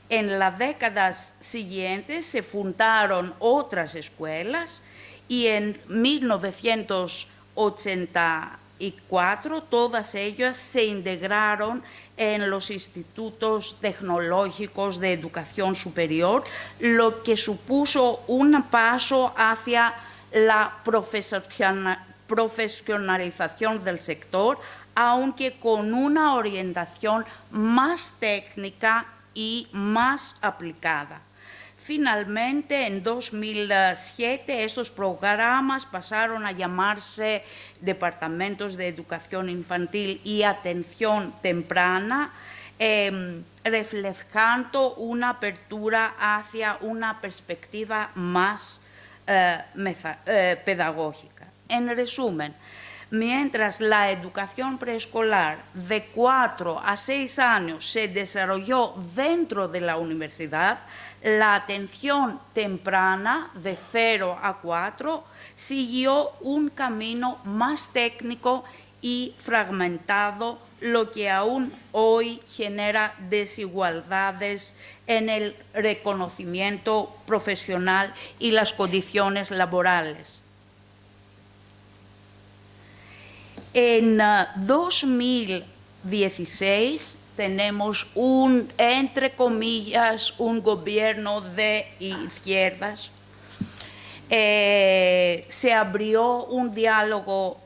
En las décadas siguientes se fundaron otras escuelas y en 1984 todas ellas se integraron en los institutos tecnológicos de educación superior, lo que supuso un paso hacia la profesionalización del sector, aunque con una orientación más técnica y más aplicada. Finalmente, en 2007, estos programas pasaron a llamarse Departamentos de Educación Infantil y Atención Temprana, reflejando una apertura hacia una perspectiva más pedagógica. En resumen, mientras la educación preescolar de 4 a 6 años se desarrolló dentro de la universidad, la atención temprana de 0 a 4 siguió un camino más técnico y fragmentado, lo que aún hoy genera desigualdades en el reconocimiento profesional y las condiciones laborales. En 2016 tenemos entre comillas, un gobierno de izquierdas. Se abrió un diálogo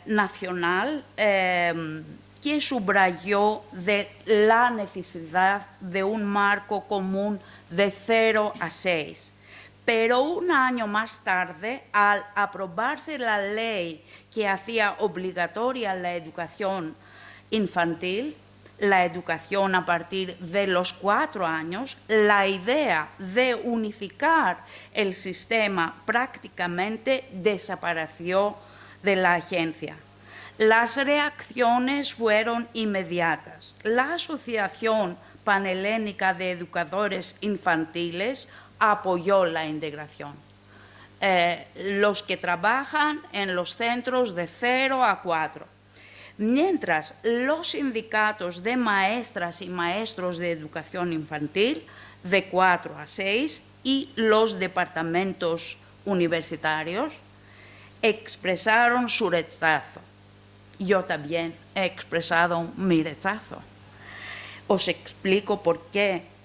nacional que subrayó la necesidad de un marco común de 0 a 6. Pero un año más tarde, al aprobarse la ley que hacía obligatoria la educación infantil, la educación a partir de los 4 años, la idea de unificar el sistema prácticamente desapareció de la agencia. Las reacciones fueron inmediatas. La Asociación Panhelénica de Educadores Infantiles apoyó la integración. Los que trabajan en los centros de 0 a 4. Mientras los sindicatos de maestras y maestros de educación infantil de 4 a 6 y los departamentos universitarios expresaron su rechazo. Yo también he expresado mi rechazo. Os explico por qué.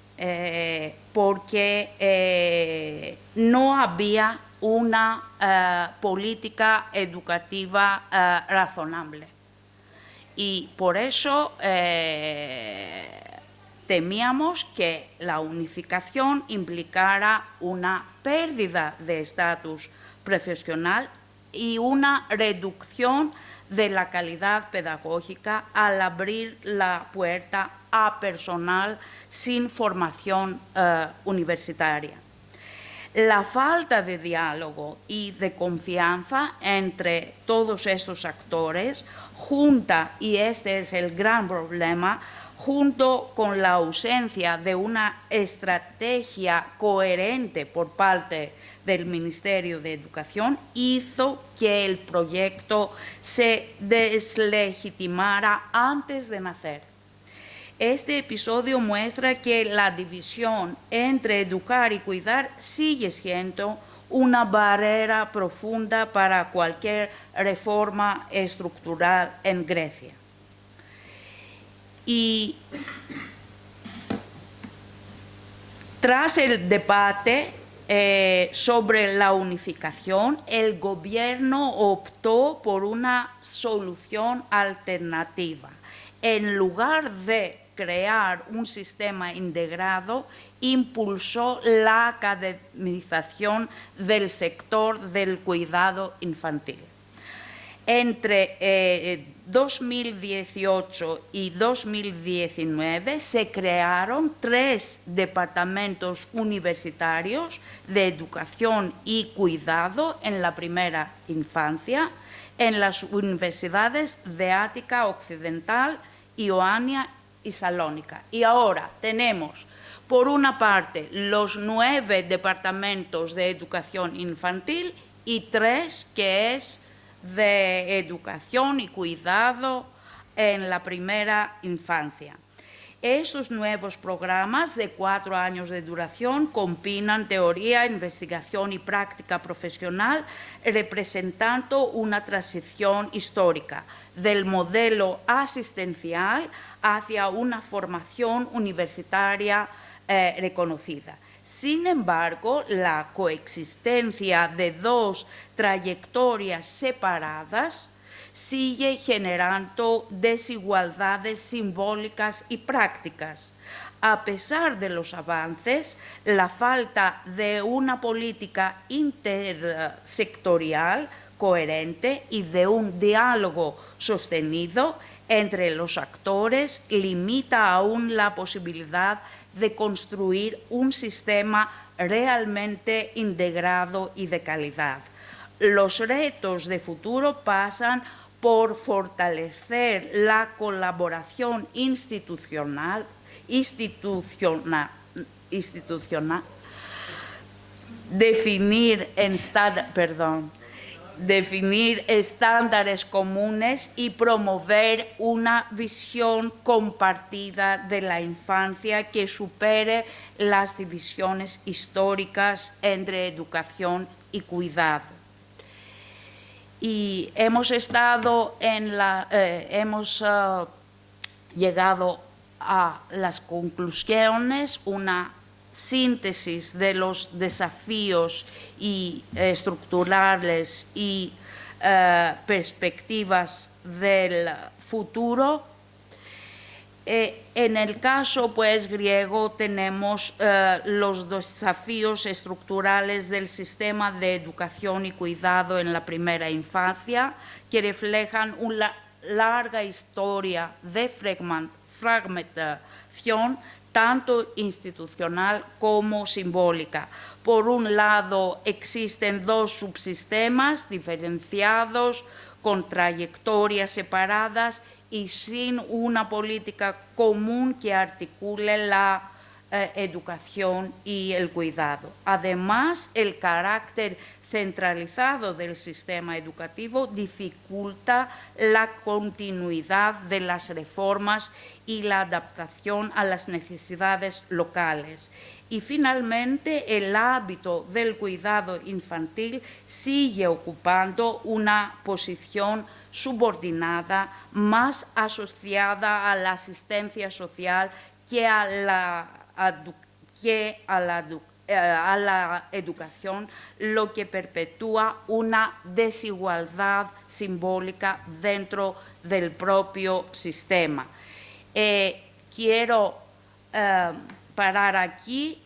Porque no había una política educativa razonable. Y por eso temíamos que la unificación implicara una pérdida de estatus profesional y una reducción de la calidad pedagógica al abrir la puerta a personal sin formación universitaria. La falta de diálogo y de confianza entre todos estos actores, junta, y este es el gran problema, junto con la ausencia de una estrategia coherente por parte del Ministerio de Educación, hizo que el proyecto se deslegitimara antes de nacer. Este episodio muestra que la división entre educar y cuidar sigue siendo una barrera profunda para cualquier reforma estructural en Grecia. Y tras el debate sobre la unificación, el gobierno optó por una solución alternativa. En lugar de crear un sistema integrado, impulsó la academización del sector del cuidado infantil. Entre 2018 y 2019 se crearon 3 departamentos universitarios de educación y cuidado en la primera infancia en las universidades de Ática Occidental, Ioánnia y Salónica. Y ahora tenemos, por una parte, los 9 departamentos de educación infantil y 3 que es de educación y cuidado en la primera infancia. Estos nuevos programas de 4 años de duración combinan teoría, investigación y práctica profesional, representando una transición histórica del modelo asistencial hacia una formación universitaria reconocida. Sin embargo, la coexistencia de 2 trayectorias separadas sigue generando desigualdades simbólicas y prácticas. A pesar de los avances, la falta de una política intersectorial coherente y de un diálogo sostenido entre los actores limita aún la posibilidad de construir un sistema realmente integrado y de calidad. Los retos de futuro pasan por fortalecer la colaboración institucional, definir estándares comunes y promover una visión compartida de la infancia que supere las divisiones históricas entre educación y cuidado. Y hemos llegado a las conclusiones, una síntesis de los desafíos estructurales y perspectivas del futuro. En el caso griego tenemos los desafíos estructurales del sistema de educación y cuidado en la primera infancia, que reflejan una larga historia de fragmentación, tanto institucional como simbólica. Por un lado, existen 2 subsistemas diferenciados, con trayectorias separadas y sin una política común que articule la educación y el cuidado. Además, el carácter centralizado del sistema educativo dificulta la continuidad de las reformas y la adaptación a las necesidades locales. Y finalmente, el hábito del cuidado infantil sigue ocupando una posición subordinada, más asociada a la asistencia social que a la educación, lo que perpetúa una desigualdad simbólica dentro del propio sistema. Quiero parar aquí.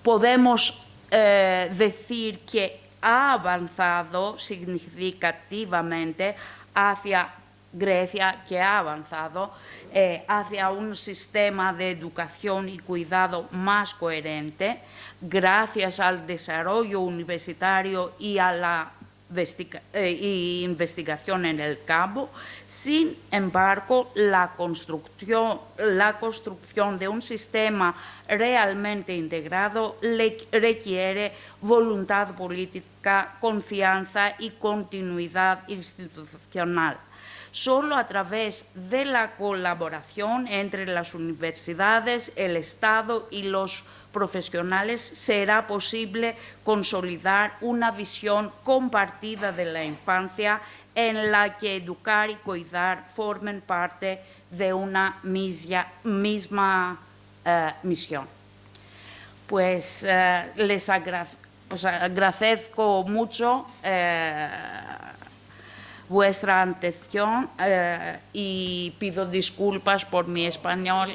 Podemos decir que ha avanzado significativamente hacia Grecia, que ha avanzado hacia un sistema de educación y cuidado más coherente, gracias al desarrollo universitario y a la investigación en el campo. Sin embargo, la construcción de un sistema realmente integrado requiere voluntad política, confianza y continuidad institucional. Solo a través de la colaboración entre las universidades, el Estado y los profesionales será posible consolidar una visión compartida de la infancia en la que educar y cuidar formen parte de una misma misión. Pues les agradezco mucho vuestra atención y pido disculpas por mi español.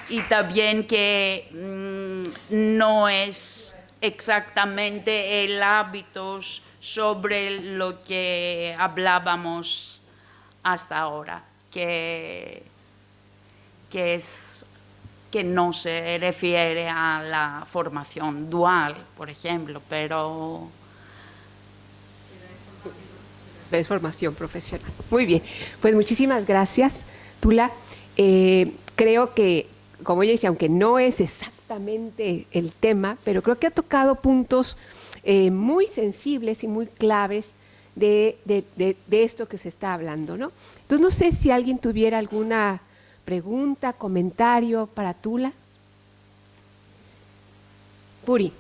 Y también que no es exactamente el hábito sobre lo que hablábamos hasta ahora, que no se refiere a la formación dual, por ejemplo, pero es formación profesional. Muy bien, pues muchísimas gracias, Tula. Creo que, como ella dice, aunque no es exactamente el tema, pero creo que ha tocado puntos muy sensibles y muy claves de esto que se está hablando, ¿no? Entonces, no sé si alguien tuviera alguna pregunta, comentario para Tula. Puri.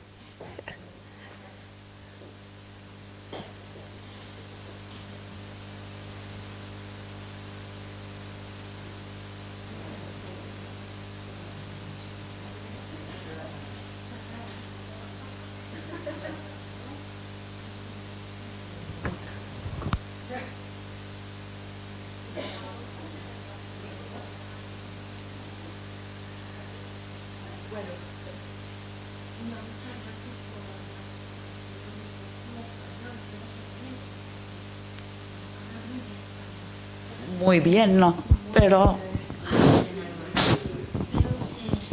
muy bien, ¿no? Pero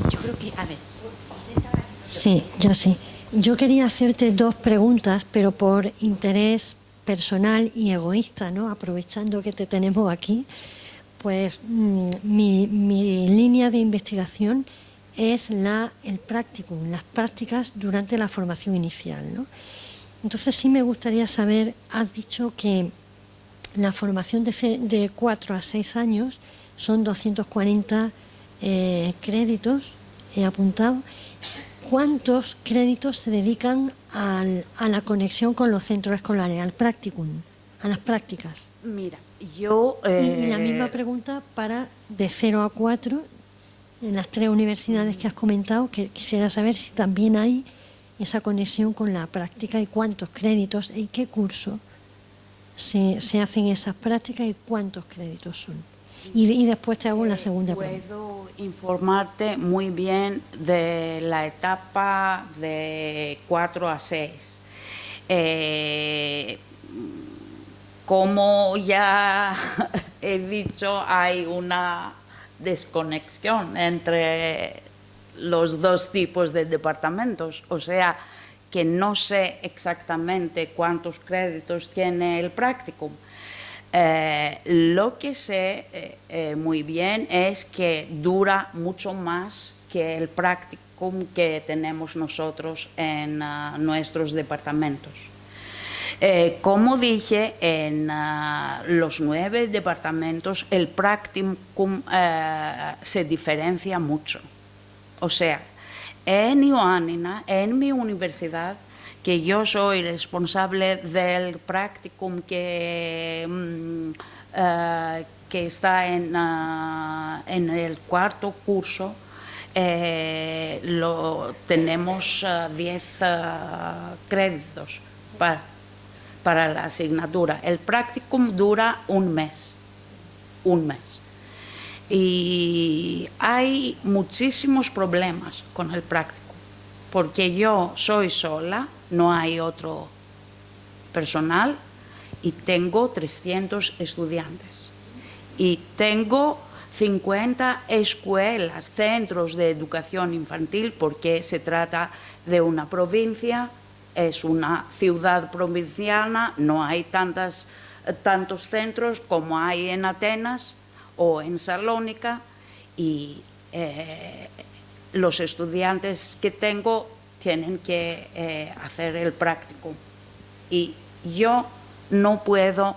yo creo que, a ver. Sí, ya sí. Yo quería hacerte dos preguntas, pero por interés personal y egoísta, ¿no? Aprovechando que te tenemos aquí, pues mi línea de investigación es el practicum, las prácticas durante la formación inicial, ¿no? Entonces sí me gustaría saber, has dicho que la formación de 4 a 6 años son 240 créditos, he apuntado. ¿Cuántos créditos se dedican a la conexión con los centros escolares, al practicum, a las prácticas? Mira, yo... Y la misma pregunta para de 0 a 4, en las 3 universidades que has comentado, que quisiera saber si también hay esa conexión con la práctica y cuántos créditos, en qué curso se hacen esas prácticas y cuántos créditos son. Y después te hago la segunda pregunta. Puedo informarte muy bien de la etapa de 4 a 6. Como ya he dicho, hay una desconexión entre los dos tipos de departamentos, o sea, que no sé exactamente cuántos créditos tiene el practicum. Lo que sé muy bien es que dura mucho más que el practicum que tenemos nosotros en nuestros departamentos. Como dije, en los 9 departamentos el practicum se diferencia mucho. O sea, en Ioannina, en mi universidad, que yo soy responsable del practicum que está en el 4º curso, tenemos 10 créditos para la asignatura. El practicum dura un mes. Y hay muchísimos problemas con el practicum, porque yo soy sola, no hay otro personal, y tengo 300 estudiantes. Y tengo 50 escuelas, centros de educación infantil, porque se trata de una provincia, es una ciudad provinciana, no hay tantos centros como hay en Atenas o en Salónica, y los estudiantes que tengo tienen que hacer el práctico. Y yo no puedo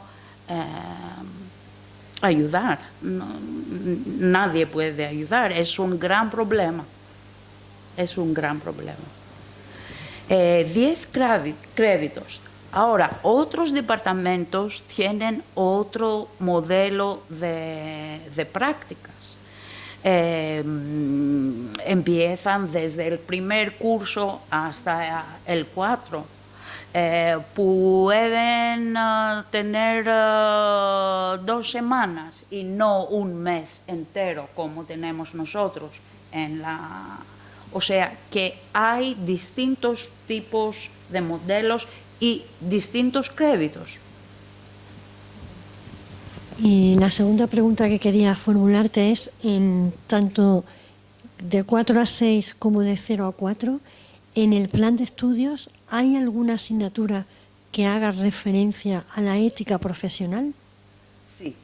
ayudar, nadie puede ayudar, es un gran problema. 10 créditos. Ahora, otros departamentos tienen otro modelo de prácticas. Empiezan desde el primer curso hasta el 4. Pueden tener 2 semanas y no un mes entero como tenemos nosotros o sea que hay distintos tipos de modelos y distintos créditos. Y la segunda pregunta que quería formularte es, en tanto de 4 a 6 como de 0 a 4, ¿en el plan de estudios hay alguna asignatura que haga referencia a la ética profesional? Sí,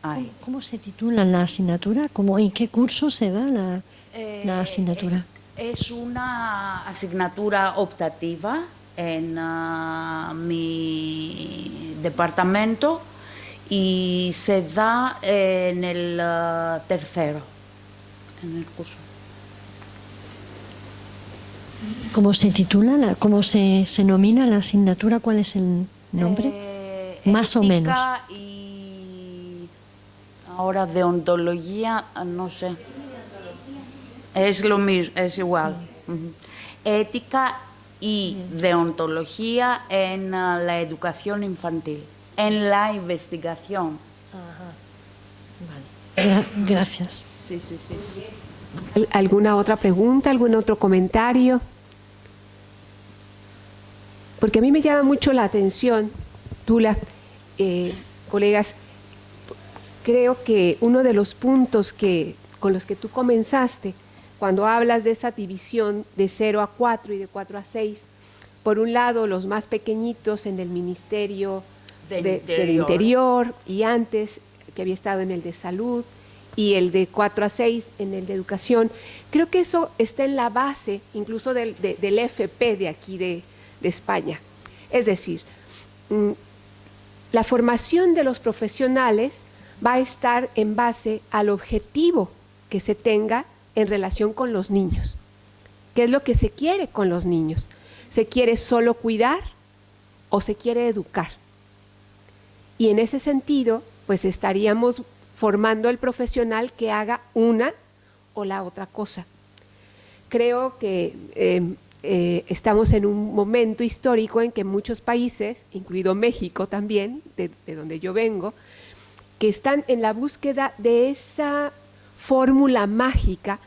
hay. ¿Cómo se titula la asignatura? ¿En qué curso se da la asignatura? Es una asignatura optativa en mi departamento y se da en el tercero, en el curso. ¿Cómo se titula? ¿Cómo se nomina la asignatura? ¿Cuál es el nombre? Más o menos. Y ahora deontología, no sé. Es lo mismo, es igual. Ética y deontología en la educación infantil, en la investigación. Vale. Gracias. Sí. ¿Alguna otra pregunta? ¿Algún otro comentario? Porque a mí me llama mucho la atención, Tula, colegas, creo que uno de los puntos con los que tú comenzaste, cuando hablas de esa división de 0 a 4 y de 4 a 6, por un lado los más pequeñitos en el Ministerio del Interior y antes que había estado en el de Salud, y el de 4 a 6 en el de Educación, creo que eso está en la base incluso del FP de aquí de España. Es decir, la formación de los profesionales va a estar en base al objetivo que se tenga en relación con los niños. ¿Qué es lo que se quiere con los niños? ¿Se quiere solo cuidar o se quiere educar? Y en ese sentido, pues estaríamos formando el profesional que haga una o la otra cosa. Creo que estamos en un momento histórico en que muchos países, incluido México también, de donde yo vengo, que están en la búsqueda de esa fórmula mágica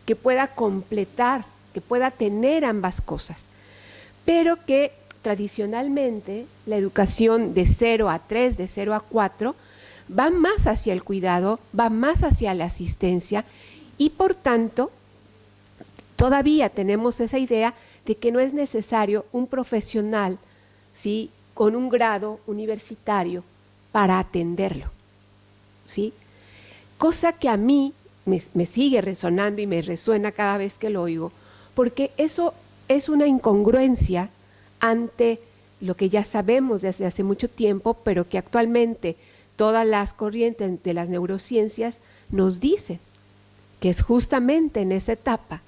que pueda completar, que pueda tener ambas cosas, pero que tradicionalmente la educación de 0 a 3, de 0 a 4, va más hacia el cuidado, va más hacia la asistencia y por tanto todavía tenemos esa idea de que no es necesario un profesional, ¿sí?, con un grado universitario para atenderlo, ¿sí? Cosa que a mí me sigue resonando y me resuena cada vez que lo oigo, porque eso es una incongruencia ante lo que ya sabemos desde hace mucho tiempo, pero que actualmente todas las corrientes de las neurociencias nos dicen que es justamente en esa etapa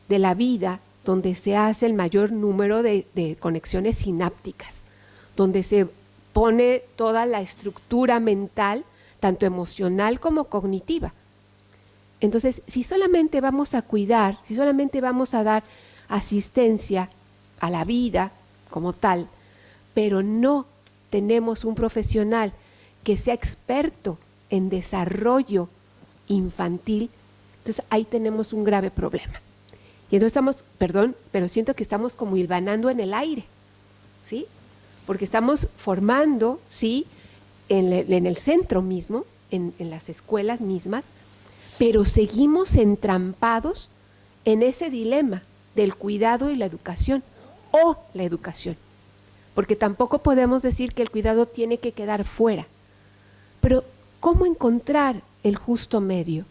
de la vida donde se hace el mayor número de conexiones sinápticas, donde se pone toda la estructura mental, tanto emocional como cognitiva. Entonces, si solamente vamos a cuidar, si solamente vamos a dar asistencia a la vida como tal, pero no tenemos un profesional que sea experto en desarrollo infantil, entonces ahí tenemos un grave problema. Y entonces estamos, perdón, pero siento que estamos como hilvanando en el aire, ¿sí? Porque estamos formando, sí, en el centro mismo, en las escuelas mismas, pero seguimos entrampados en ese dilema del cuidado y la educación, o la educación. Porque tampoco podemos decir que el cuidado tiene que quedar fuera. Pero, ¿cómo encontrar el justo medio?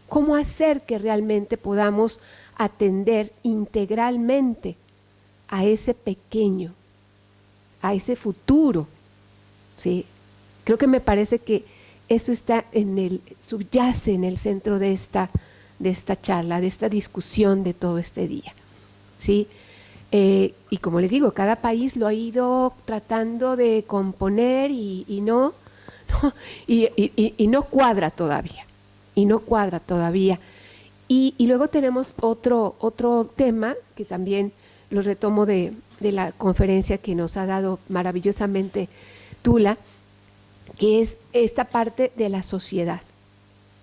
¿Cómo hacer que realmente podamos atender integralmente a ese pequeño, a ese futuro? ¿Sí? Creo que me parece que eso está subyace en el centro de esta charla, de esta discusión de todo este día, ¿sí? Y como les digo, cada país lo ha ido tratando de componer y no cuadra todavía, y luego tenemos otro tema que también lo retomo de la conferencia que nos ha dado maravillosamente Tula, que es esta parte de la sociedad.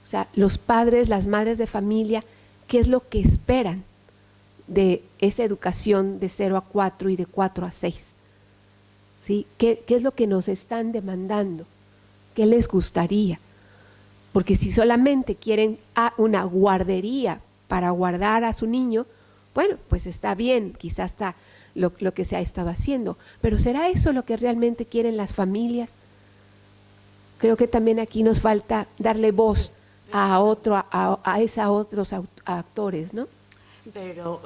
O sea, los padres, las madres de familia, ¿qué es lo que esperan de esa educación de 0 a 4 y de 4 a 6? ¿Sí? ¿Qué es lo que nos están demandando? ¿Qué les gustaría? Porque si solamente quieren una guardería para guardar a su niño, bueno, pues está bien, quizás está lo que se ha estado haciendo, pero ¿será eso lo que realmente quieren las familias? Creo que también aquí nos falta darle voz a otros actores, ¿no? Pero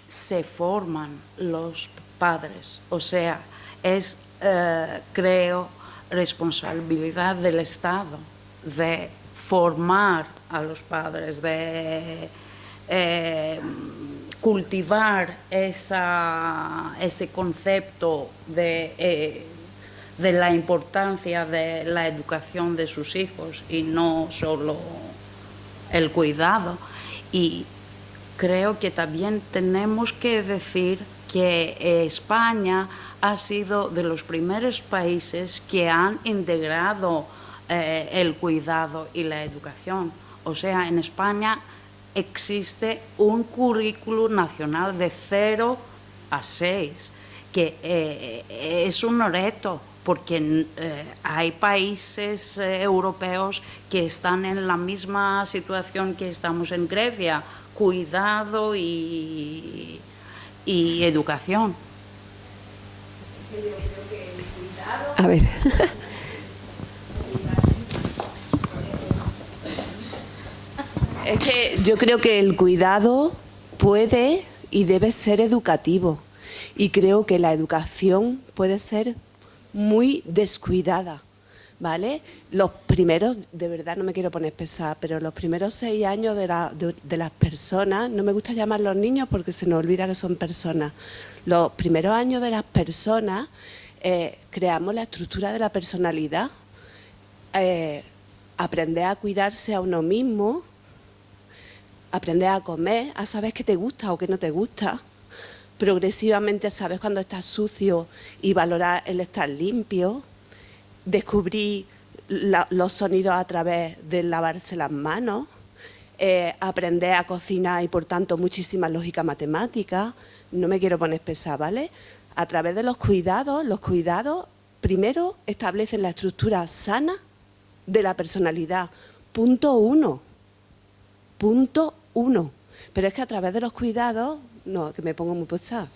se forman los padres, o sea, es, creo, responsabilidad del Estado de formar a los padres, de cultivar ese concepto de la importancia de la educación de sus hijos y no solo el cuidado. Y creo que también tenemos que decir que España ha sido de los primeros países que han integrado el cuidado y la educación. O sea, en España existe un currículum nacional de 0 a 6, que es un reto, porque hay países europeos que están en la misma situación que estamos en Grecia, cuidado y educación. A ver. Es que yo creo que el cuidado puede y debe ser educativo, y creo que la educación puede ser muy descuidada, ¿vale? Los primeros, de verdad no me quiero poner pesada, pero los primeros 6 años de las personas, no me gusta llamarlos niños porque se nos olvida que son personas, los primeros años de las personas creamos la estructura de la personalidad, aprender a cuidarse a uno mismo, aprender a comer, a saber qué te gusta o qué no te gusta. Progresivamente sabes cuando estás sucio y valorar el estar limpio. Descubrir los sonidos a través de lavarse las manos. Aprender a cocinar y, por tanto, muchísima lógica matemática. No me quiero poner pesada, ¿vale? A través de los cuidados primero establecen la estructura sana de la personalidad. Punto uno. Pero es que a través de los cuidados, no, que me pongo muy pesada,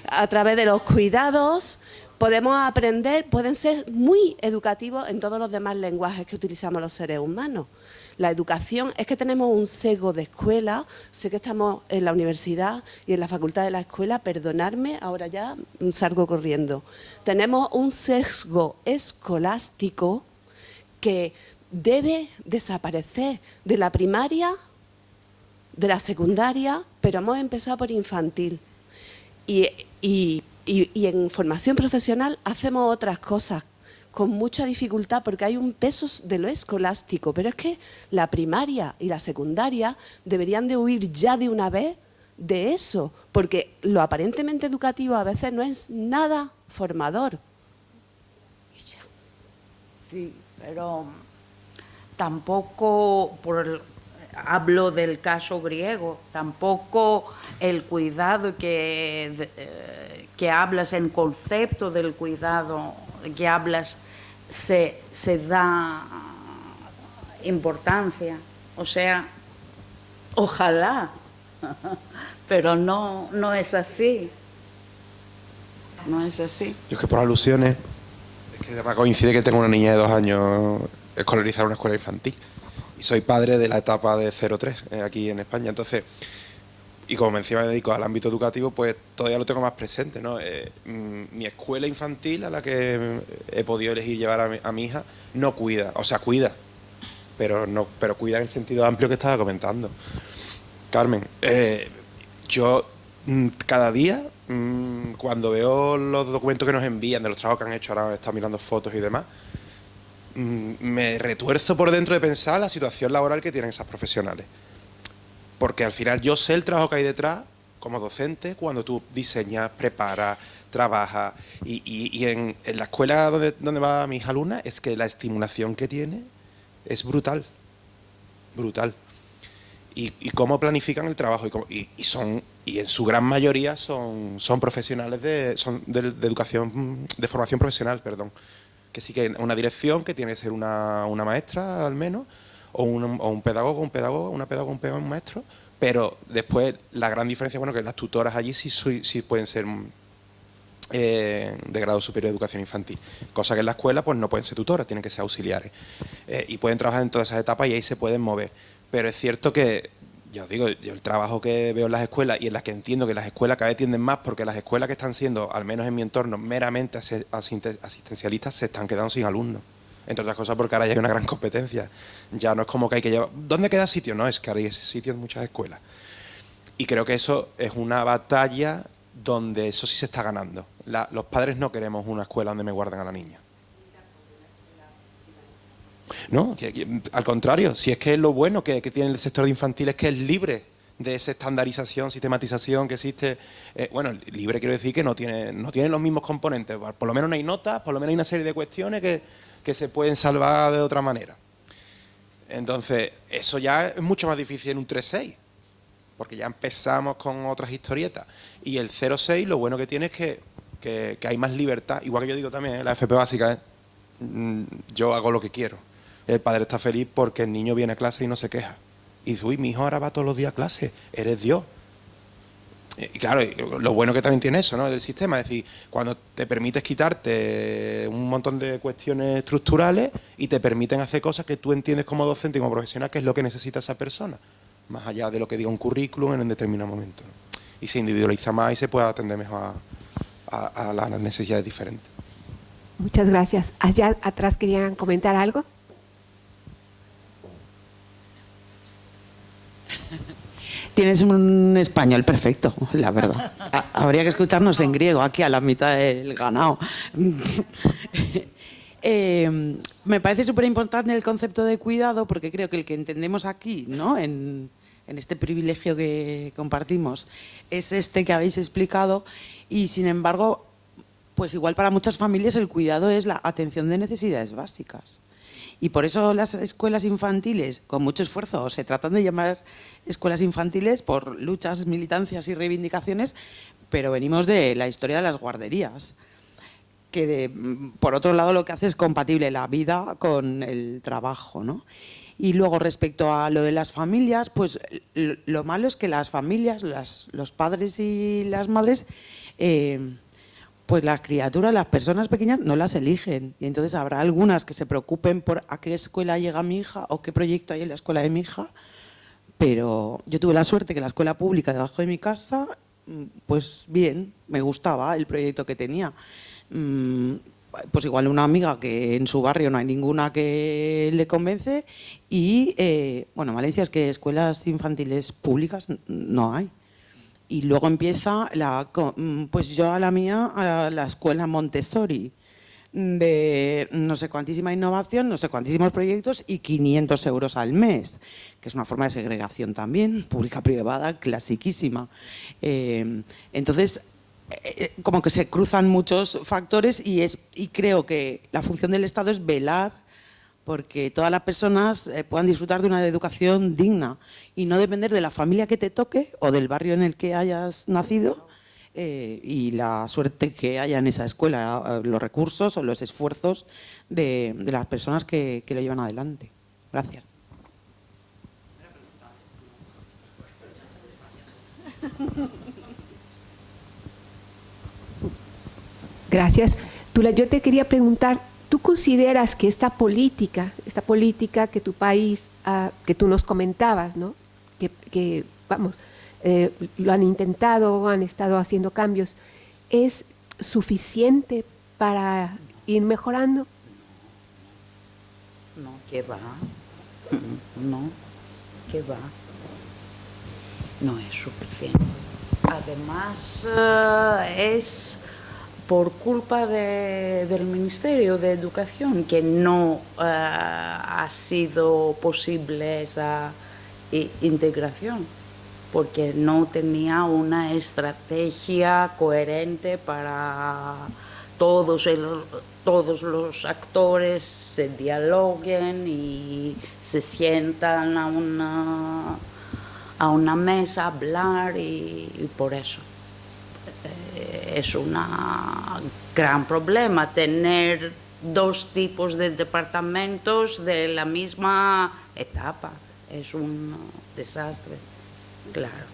a través de los cuidados podemos aprender, pueden ser muy educativos en todos los demás lenguajes que utilizamos los seres humanos. La educación, es que tenemos un sesgo de escuela, sé que estamos en la universidad y en la facultad de la escuela, perdonadme, ahora ya salgo corriendo. Tenemos un sesgo escolástico que debe desaparecer de la primaria, de la secundaria, pero hemos empezado por infantil. Y en formación profesional hacemos otras cosas con mucha dificultad porque hay un peso de lo escolástico, pero es que la primaria y la secundaria deberían de huir ya de una vez de eso, porque lo aparentemente educativo a veces no es nada formador. Sí, pero tampoco, hablo del caso griego, tampoco el cuidado que hablas, en concepto del cuidado que hablas, se da importancia. O sea, ojalá, pero no es así. No es así. Yo es que por alusiones, es que además coincide que tengo una niña de 2 años escolarizada en una escuela infantil y soy padre de la etapa de 0-3 aquí en España. Entonces, y como encima me dedico al ámbito educativo, pues todavía lo tengo más presente, ¿no? Mi escuela infantil a la que he podido elegir llevar a mi hija no cuida, o sea, cuida, pero cuida en el sentido amplio que estaba comentando. Carmen, yo cada día, cuando veo los documentos que nos envían de los trabajos que han hecho, ahora he estado mirando fotos y demás, me retuerzo por dentro de pensar la situación laboral que tienen esas profesionales. Porque al final yo sé el trabajo que hay detrás como docente cuando tú diseñas, preparas, trabajas. Y en la escuela donde va mi hija alumna es que la estimulación que tiene es brutal. Brutal. Y cómo planifican el trabajo. Y en su gran mayoría son profesionales de educación, de formación profesional, perdón. Que sí que una dirección que tiene que ser una maestra al menos, o un pedagogo, una pedagoga, un maestro, pero después la gran diferencia, bueno, que las tutoras allí sí pueden ser de grado superior de educación infantil, cosa que en la escuela pues no pueden ser tutoras, tienen que ser auxiliares, y pueden trabajar en todas esas etapas y ahí se pueden mover. Pero es cierto que, ya os digo, yo el trabajo que veo en las escuelas y en las que entiendo que las escuelas cada vez tienden más, porque las escuelas que están siendo, al menos en mi entorno, meramente asistencialistas, se están quedando sin alumnos. Entre otras cosas porque ahora ya hay una gran competencia. Ya no es como que hay que llevar... ¿Dónde queda sitio? No, es que ahora hay sitio en muchas escuelas. Y creo que eso es una batalla donde eso sí se está ganando. Los padres no queremos una escuela donde me guarden a la niña. No, al contrario, si es que lo bueno que tiene el sector de infantil es que es libre de esa estandarización, sistematización que existe. Bueno, libre quiero decir que no tiene los mismos componentes. Por lo menos no hay notas, por lo menos hay una serie de cuestiones que se pueden salvar de otra manera. Entonces, eso ya es mucho más difícil en un 3-6, porque ya empezamos con otras historietas. Y el 0-6 lo bueno que tiene es que hay más libertad. Igual que yo digo también, la FP básica, yo hago lo que quiero. El padre está feliz porque el niño viene a clase y no se queja. Y dice, uy, mi hijo ahora va todos los días a clase, eres Dios. Y claro, lo bueno que también tiene eso, ¿no?, del sistema, es decir, cuando te permites quitarte un montón de cuestiones estructurales y te permiten hacer cosas que tú entiendes como docente y como profesional que es lo que necesita esa persona, más allá de lo que diga un currículum en un determinado momento, ¿no? Y se individualiza más y se puede atender mejor a las necesidades diferentes. Muchas gracias. Allá atrás querían comentar algo. Tienes un español perfecto, la verdad. Habría que escucharnos en griego, aquí a la mitad del ganado. Me parece súper importante el concepto de cuidado, porque creo que el que entendemos aquí, ¿no?, en este privilegio que compartimos, es este que habéis explicado, y sin embargo, pues igual para muchas familias el cuidado es la atención de necesidades básicas. Y por eso las escuelas infantiles, con mucho esfuerzo, se tratan de llamar escuelas infantiles por luchas, militancias y reivindicaciones, pero venimos de la historia de las guarderías, que por otro lado lo que hace es compatible la vida con el trabajo, ¿no? Y luego respecto a lo de las familias, pues lo malo es que las familias, los padres y las madres, pues las criaturas, las personas pequeñas no las eligen, y entonces habrá algunas que se preocupen por a qué escuela llega mi hija o qué proyecto hay en la escuela de mi hija, pero yo tuve la suerte que la escuela pública debajo de mi casa, pues bien, me gustaba el proyecto que tenía. Pues igual una amiga que en su barrio no hay ninguna que le convence y, bueno, Valencia es que escuelas infantiles públicas no hay. Y luego empieza, pues yo a la mía, a la escuela Montessori, de no sé cuantísima innovación, no sé cuantísimos proyectos y 500 euros al mes, que es una forma de segregación también, pública-privada, clasiquísima. Entonces, como que se cruzan muchos factores y creo que la función del Estado es velar porque todas las personas puedan disfrutar de una educación digna y no depender de la familia que te toque o del barrio en el que hayas nacido y la suerte que haya en esa escuela, los recursos o los esfuerzos de las personas que lo llevan adelante. Gracias. Gracias. Tula, yo te quería preguntar, ¿tú consideras que esta política que tu país, que tú nos comentabas, ¿no? que vamos, lo han intentado, han estado haciendo cambios, ¿es suficiente para ir mejorando? No, ¿qué va? No, ¿qué va? No es suficiente. Además, es por culpa del Ministerio de Educación que no ha sido posible esa integración, porque no tenía una estrategia coherente para todos los actores se dialoguen y se sientan a una mesa a hablar y por eso. Es un gran problema tener dos tipos de departamentos de la misma etapa. Es un desastre, claro.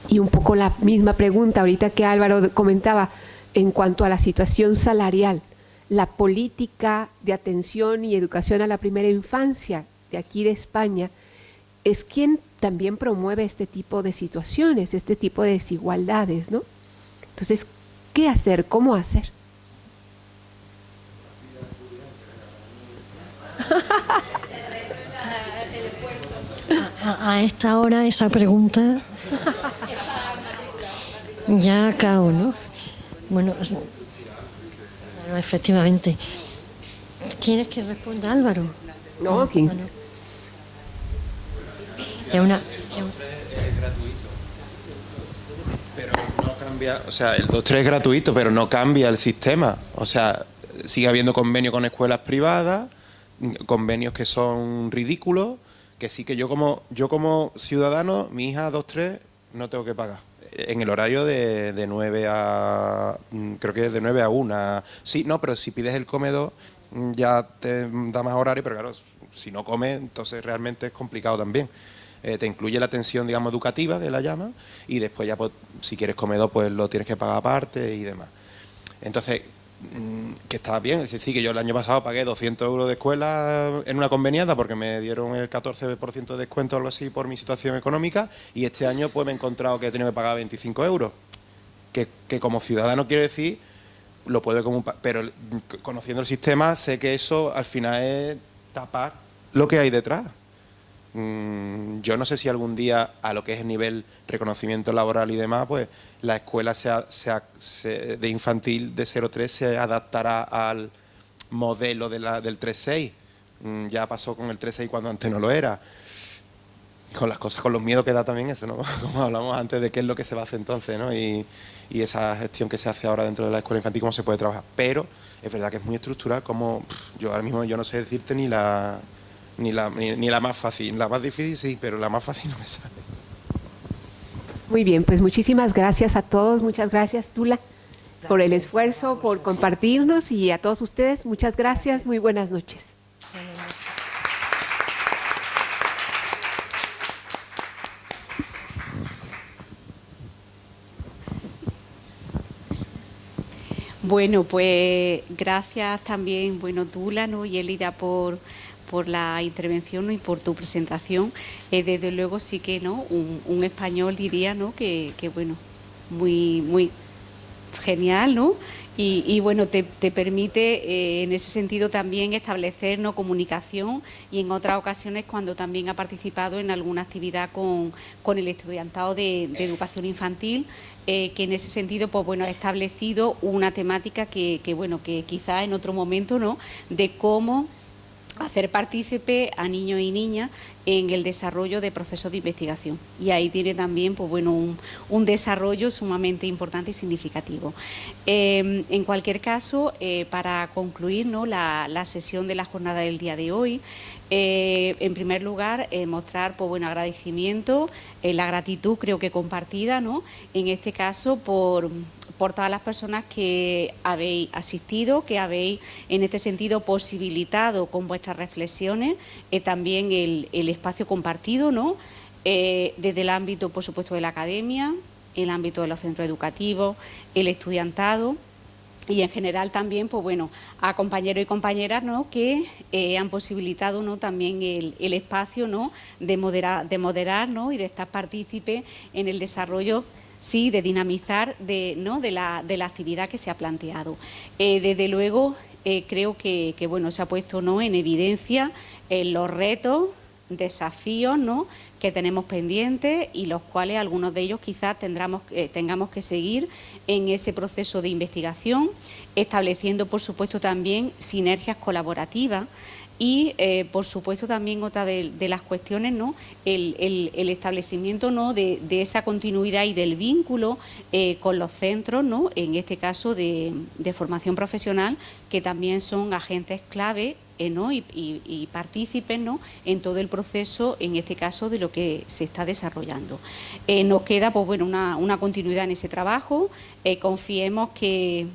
Y un poco la misma pregunta ahorita que Álvaro comentaba en cuanto a la situación salarial. La política de atención y educación a la primera infancia de aquí de España es quien también promueve este tipo de situaciones, este tipo de desigualdades, ¿no? Entonces, ¿qué hacer? ¿Cómo hacer? A esta hora esa pregunta ya acabo, ¿no? Bueno, efectivamente. ¿Quieres que responda Álvaro? No, ¿quién? Bueno. Es una... Pero no cambia, o sea, el 2-3 es gratuito, pero no cambia el sistema. O sea, sigue habiendo convenios con escuelas privadas, convenios que son ridículos, que sí que yo como ciudadano, mi hija 2-3 no tengo que pagar. En el horario de 9 a... creo que es de 9 a 1. Sí, no, pero si pides el comedor ya te da más horario, pero claro, si no comes, entonces realmente es complicado también. Te incluye la atención, digamos, educativa, que la llaman, y después ya, pues, si quieres comedor, pues lo tienes que pagar aparte y demás. Entonces, que está bien, es decir, que yo el año pasado pagué 200 euros de escuela en una conveniada porque me dieron el 14% de descuento o algo así por mi situación económica, y este año pues me he encontrado que he tenido que pagar 25 euros, que como ciudadano quiero decir, lo puedo como pero conociendo el sistema sé que eso al final es tapar lo que hay detrás. Yo no sé si algún día a lo que es el nivel reconocimiento laboral y demás, pues la escuela de infantil de 0-3 se adaptará al modelo del 3-6. Ya pasó con el 3-6 cuando antes no lo era. Con las cosas, con los miedos que da también eso, ¿no? Como hablamos antes de qué es lo que se va a hacer entonces, ¿no? Y esa gestión que se hace ahora dentro de la escuela infantil, cómo se puede trabajar. Pero es verdad que es muy estructural, como yo ahora mismo yo no sé decirte ni la más fácil. La más difícil sí, pero la más fácil no me sale. Muy bien, pues muchísimas gracias a todos. Muchas gracias, Tula, por el esfuerzo, por compartirnos, y a todos ustedes, muchas gracias. Muy buenas noches. Bueno, pues gracias también, bueno, Tula, ¿no? Y Elida por la intervención, ¿no? Y por tu presentación. Desde luego sí que, ¿no? Un español diría, ¿no? Que bueno, muy genial, ¿no? Y bueno, te permite en ese sentido también establecer, ¿no?, comunicación, y en otras ocasiones cuando también ha participado en alguna actividad con el estudiantado de educación infantil, que en ese sentido, pues bueno, ha establecido una temática que bueno, que quizá en otro momento, ¿no?, de cómo hacer partícipe a niños y niñas en el desarrollo de procesos de investigación. Y ahí tiene también, pues bueno, un desarrollo sumamente importante y significativo. En cualquier caso, para concluir, ¿no?, la sesión de la jornada del día de hoy, en primer lugar, mostrar, pues bueno, agradecimiento, la gratitud creo que compartida, ¿no?, en este caso por todas las personas que habéis asistido, que habéis en este sentido posibilitado con vuestras reflexiones también el espacio compartido, ¿no?, desde el ámbito, por supuesto, de la academia, el ámbito de los centros educativos, el estudiantado, y en general también, pues bueno, a compañeros y compañeras, ¿no?, que han posibilitado, ¿no?, también el espacio, ¿no?, de moderar, ¿no?, y de estar partícipe en el desarrollo, sí, de dinamizar de la actividad que se ha planteado. Desde luego, creo que bueno, se ha puesto, ¿no?, en evidencia los retos, desafíos, ¿no?, que tenemos pendientes, y los cuales algunos de ellos quizás tengamos que seguir en ese proceso de investigación, estableciendo, por supuesto, también sinergias colaborativas. Y, por supuesto, también otra de las cuestiones, ¿no?, el establecimiento, ¿no?, de esa continuidad y del vínculo con los centros, ¿no?, en este caso de formación profesional, que también son agentes clave, ¿no?, y partícipes, ¿no?, en todo el proceso, en este caso, de lo que se está desarrollando. Nos queda, pues bueno, una continuidad en ese trabajo. Confiemos que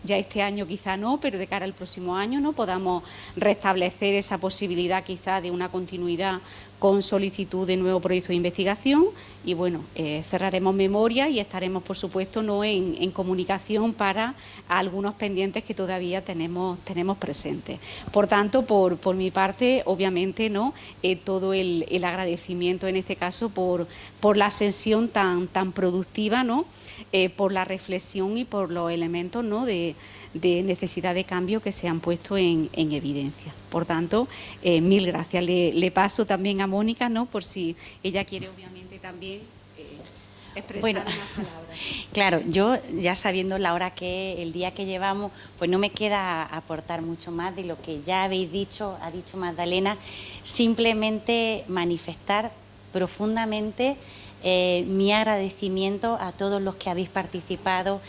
ya este año quizá no, pero de cara al próximo año, ¿no?, podamos restablecer esa posibilidad quizá de una continuidad con solicitud de nuevo proyecto de investigación, y bueno, cerraremos memoria y estaremos, por supuesto, ¿no?, en comunicación para algunos pendientes que todavía tenemos presentes. Por tanto, por mi parte, obviamente, ¿no?, todo el agradecimiento en este caso por la sesión tan productiva, ¿no?, por la reflexión y por los elementos, ¿no?, de necesidad de cambio que se han puesto en evidencia. Por tanto, mil gracias. Le paso también a Mónica, ¿no?, por si ella quiere, obviamente, también expresar unas palabras. Claro, yo ya sabiendo la hora que es, el día que llevamos, pues no me queda aportar mucho más de lo que ya habéis dicho, ha dicho Magdalena, simplemente manifestar profundamente mi agradecimiento a todos los que habéis participado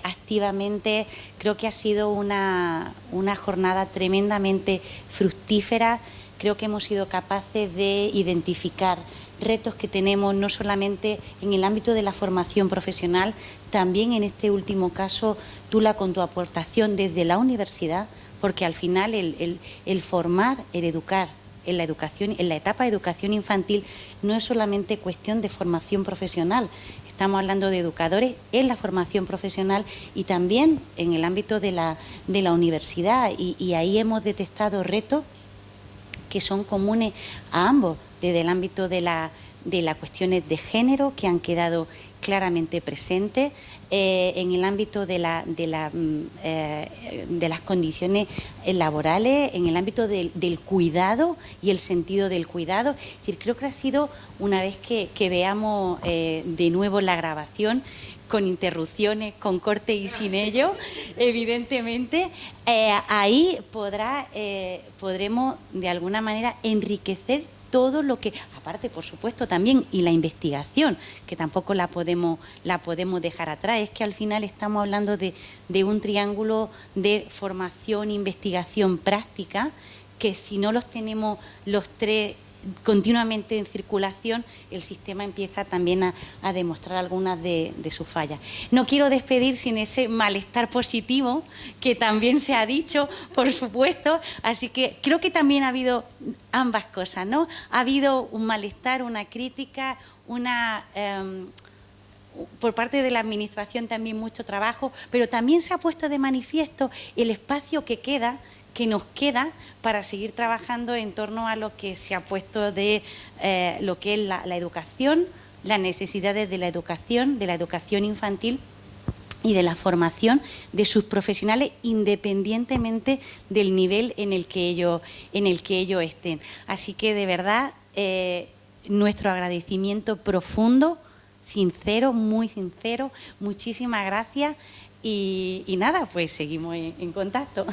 activamente. Creo que ha sido una jornada tremendamente fructífera. Creo que hemos sido capaces de identificar retos que tenemos no solamente en el ámbito de la formación profesional, también en este último caso, Tula, con tu aportación desde la universidad, porque al final el formar, el educar, en la educación, en la etapa de educación infantil, no es solamente cuestión de formación profesional. Estamos hablando de educadores en la formación profesional y también en el ámbito de la universidad, y ahí hemos detectado retos que son comunes a ambos, desde el ámbito de las cuestiones de género, que han quedado claramente presentes, en el ámbito de las condiciones laborales, en el ámbito del cuidado y el sentido del cuidado. Es decir, creo que ha sido, una vez que veamos de nuevo la grabación, con interrupciones, con corte y sin ello, evidentemente, ahí podremos de alguna manera enriquecer todo lo que, aparte, por supuesto, también, y la investigación, que tampoco la podemos dejar atrás. Es que al final estamos hablando de un triángulo de formación, investigación, práctica, que si no los tenemos los tres continuamente en circulación, el sistema empieza también a demostrar algunas de sus fallas. No quiero despedir sin ese malestar positivo que también se ha dicho, por supuesto, así que creo que también ha habido ambas cosas, ¿no? Ha habido un malestar, una crítica, por parte de la Administración también mucho trabajo, pero también se ha puesto de manifiesto el espacio que nos queda para seguir trabajando en torno a lo que se ha puesto de lo que es la educación, las necesidades de la educación infantil y de la formación de sus profesionales independientemente del nivel en el que ellos estén. Así que de verdad nuestro agradecimiento profundo, sincero, muy sincero, muchísimas gracias y nada, pues seguimos en contacto.